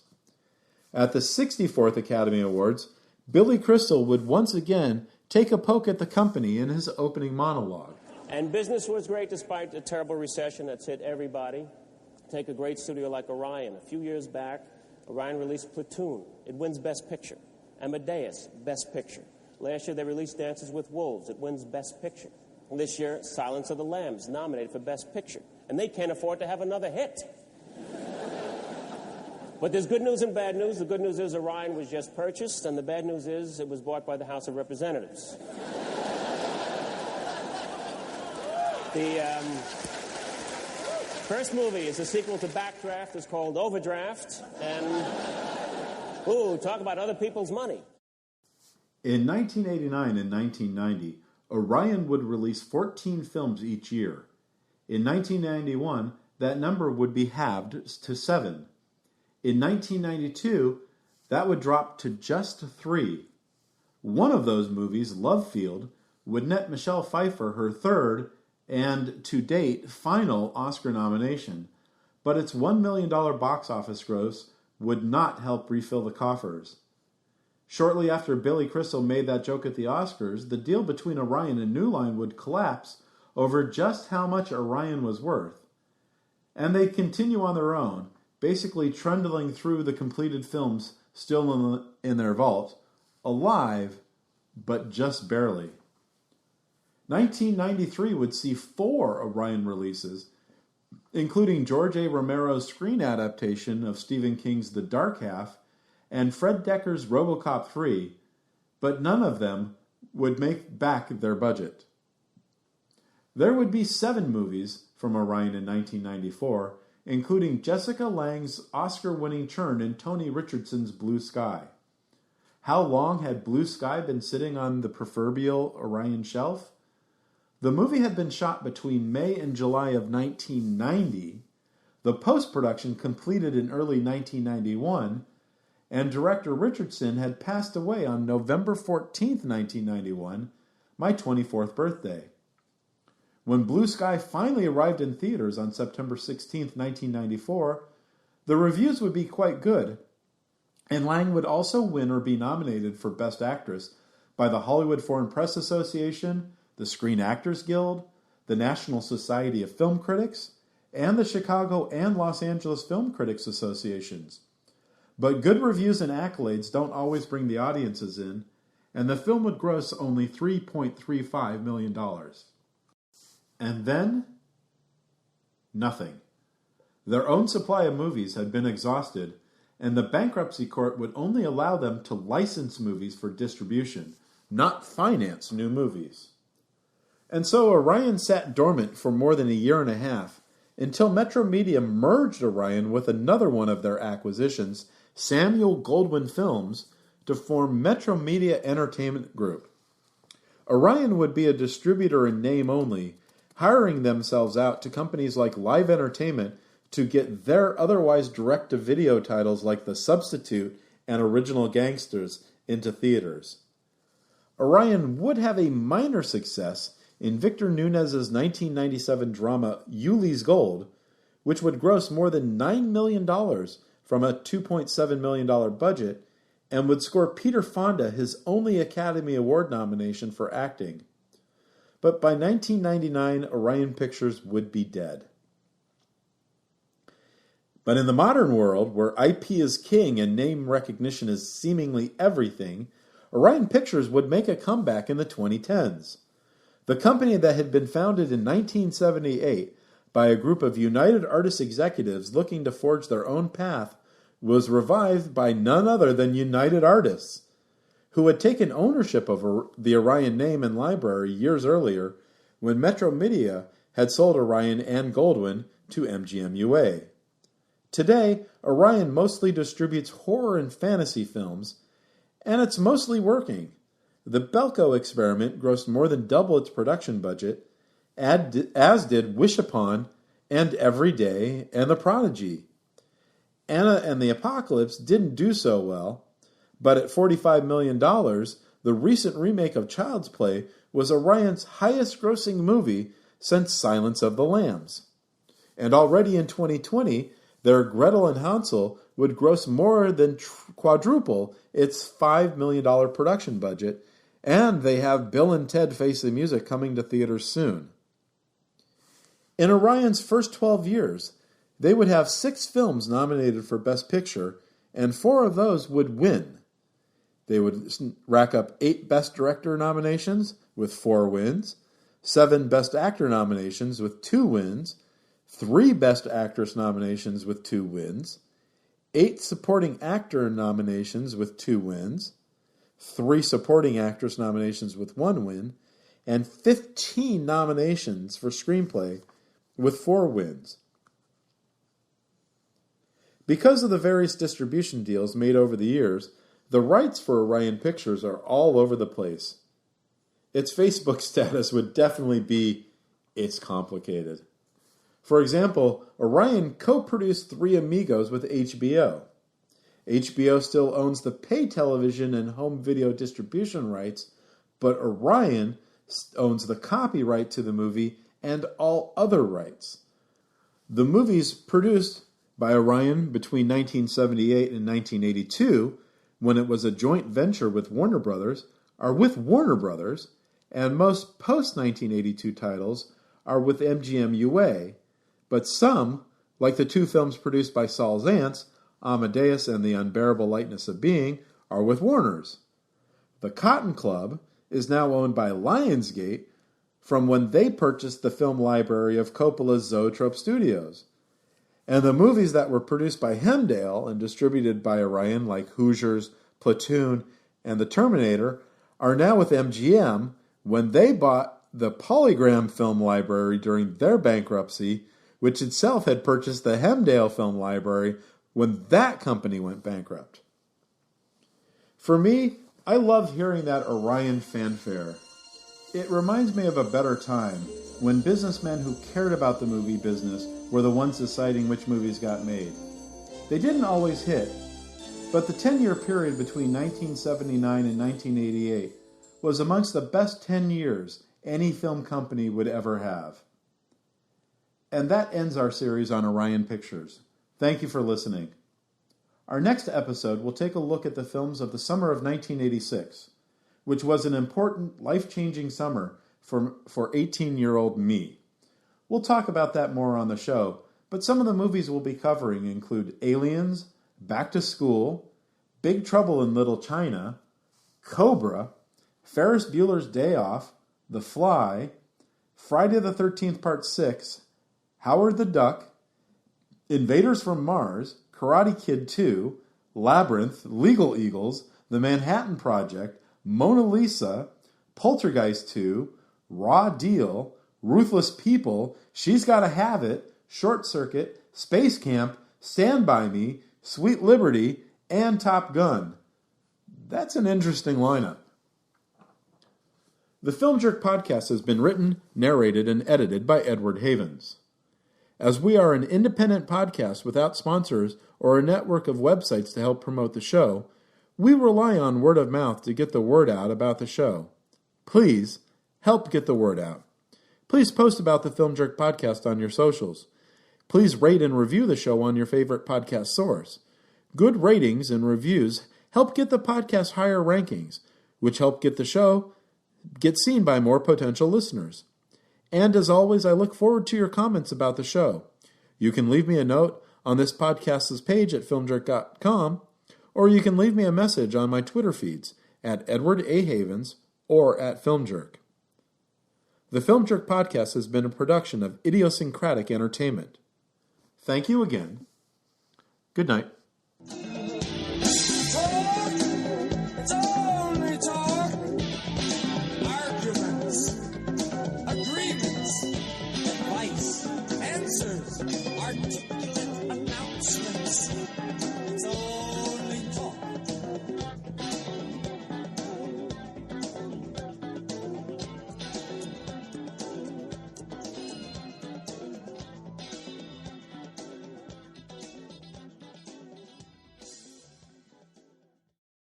At the 64th Academy Awards, Billy Crystal would once again take a poke at the company in his opening monologue. And business was great despite the terrible recession that's hit everybody. Take a great studio like Orion. A few years back, Orion released Platoon. It wins Best Picture. Amadeus, Best Picture. Last year they released Dances with Wolves. It wins Best Picture. And this year, Silence of the Lambs, nominated for Best Picture. And they can't afford to have another hit. But there's good news and bad news. The good news is Orion was just purchased, and the bad news is it was bought by the House of Representatives. The first movie is a sequel to Backdraft. It's called Overdraft. And, talk about other people's money. In 1989 and 1990, Orion would release 14 films each year. In 1991, that number would be halved to 7. In 1992, that would drop to just 3. One of those movies, Love Field, would net Michelle Pfeiffer her third and, to date, final Oscar nomination, but its $1 million box office gross would not help refill the coffers. Shortly after Billy Crystal made that joke at the Oscars, the deal between Orion and New Line would collapse over just how much Orion was worth. And they'd continue on their own, basically trundling through the completed films still in their vault, alive, but just barely. 1993 would see 4 Orion releases, including George A. Romero's screen adaptation of Stephen King's The Dark Half and Fred Decker's RoboCop 3, but none of them would make back their budget. There would be 7 movies from Orion in 1994, including Jessica Lange's Oscar-winning Churn and Tony Richardson's Blue Sky. How long had Blue Sky been sitting on the proverbial Orion shelf? The movie had been shot between May and July of 1990, the post-production completed in early 1991, and director Richardson had passed away on November 14th, 1991, my 24th birthday. When Blue Sky finally arrived in theaters on September 16th, 1994, the reviews would be quite good, and Lange would also win or be nominated for Best Actress by the Hollywood Foreign Press Association, the Screen Actors Guild, the National Society of Film Critics, and the Chicago and Los Angeles Film Critics Associations. But good reviews and accolades don't always bring the audiences in, and the film would gross only $3.35 million. And then, nothing. Their own supply of movies had been exhausted, and the bankruptcy court would only allow them to license movies for distribution, not finance new movies. And so Orion sat dormant for more than a year and a half, until Metro Media merged Orion with another one of their acquisitions, Samuel Goldwyn Films, to form Metro Media Entertainment Group. Orion would be a distributor in name only, hiring themselves out to companies like Live Entertainment to get their otherwise direct-to-video titles like The Substitute and Original Gangsters into theaters. Orion would have a minor success in Victor Nunez's 1997 drama Yuli's Gold, which would gross more than $9 million from a $2.7 million budget and would score Peter Fonda his only Academy Award nomination for acting. But by 1999, Orion Pictures would be dead. But in the modern world, where IP is king and name recognition is seemingly everything, Orion Pictures would make a comeback in the 2010s. The company that had been founded in 1978 by a group of United Artists executives looking to forge their own path was revived by none other than United Artists, who had taken ownership of the Orion name and library years earlier when Metro Media had sold Orion and Goldwyn to MGM-UA. Today, Orion mostly distributes horror and fantasy films, and it's mostly working. The Belko Experiment grossed more than double its production budget, as did Wish Upon and Every Day and The Prodigy. Anna and the Apocalypse didn't do so well, but at $45 million, the recent remake of Child's Play was Orion's highest-grossing movie since Silence of the Lambs. And already in 2020, their Gretel and Hansel would gross more than quadruple its $5 million production budget, and they have Bill and Ted Face the Music coming to theaters soon. In Orion's first 12 years, they would have 6 films nominated for Best Picture, and 4 of those would win. They would rack up 8 Best Director nominations with 4 wins, 7 Best Actor nominations with 2 wins, 3 Best Actress nominations with 2 wins, 8 Supporting Actor nominations with 2 wins, 3 Supporting Actress nominations with 1 win, and 15 nominations for screenplay, with 4 wins. Because of the various distribution deals made over the years, the rights for Orion Pictures are all over the place. Its Facebook status would definitely be, "It's complicated." For example, Orion co-produced Three Amigos with HBO. HBO still owns the pay television and home video distribution rights, but Orion owns the copyright to the movie and all other rights. The movies produced by Orion between 1978 and 1982, when it was a joint venture with Warner Brothers, are with Warner Brothers, and most post-1982 titles are with MGM UA, but some, like the 2 films produced by Saul Zaentz, Amadeus and The Unbearable Lightness of Being, are with Warner's. The Cotton Club is now owned by Lionsgate from when they purchased the film library of Coppola's Zoetrope Studios. And the movies that were produced by Hemdale and distributed by Orion, like Hoosiers, Platoon, and The Terminator, are now with MGM when they bought the Polygram Film Library during their bankruptcy, which itself had purchased the Hemdale Film Library when that company went bankrupt. For me, I love hearing that Orion fanfare. It reminds me of a better time, when businessmen who cared about the movie business were the ones deciding which movies got made. They didn't always hit, but the 10-year period between 1979 and 1988 was amongst the best 10 years any film company would ever have. And that ends our series on Orion Pictures. Thank you for listening. Our next episode will take a look at the films of the summer of 1986, which was an important, life-changing summer for 18-year-old me. We'll talk about that more on the show, but some of the movies we'll be covering include Aliens, Back to School, Big Trouble in Little China, Cobra, Ferris Bueller's Day Off, The Fly, Friday the 13th Part 6, Howard the Duck, Invaders from Mars, Karate Kid 2, Labyrinth, Legal Eagles, The Manhattan Project, Mona Lisa, Poltergeist 2, Raw Deal, Ruthless People, She's Gotta Have It, Short Circuit, Space Camp, Stand By Me, Sweet Liberty, and Top Gun. That's an interesting lineup. The Film Jerk podcast has been written, narrated, and edited by Edward Havens. As we are an independent podcast without sponsors or a network of websites to help promote the show, we rely on word of mouth to get the word out about the show. Please help get the word out. Please post about the Film Jerk podcast on your socials. Please rate and review the show on your favorite podcast source. Good ratings and reviews help get the podcast higher rankings, which help get the show get seen by more potential listeners. And as always, I look forward to your comments about the show. You can leave me a note on this podcast's page at filmjerk.com, or you can leave me a message on my Twitter feeds at Edward A. Havens or at FilmJerk. The Film Jerk podcast has been a production of Idiosyncratic Entertainment. Thank you again. Good night. It's only talk. Arguments, agreements, advice, answers, articulate announcements.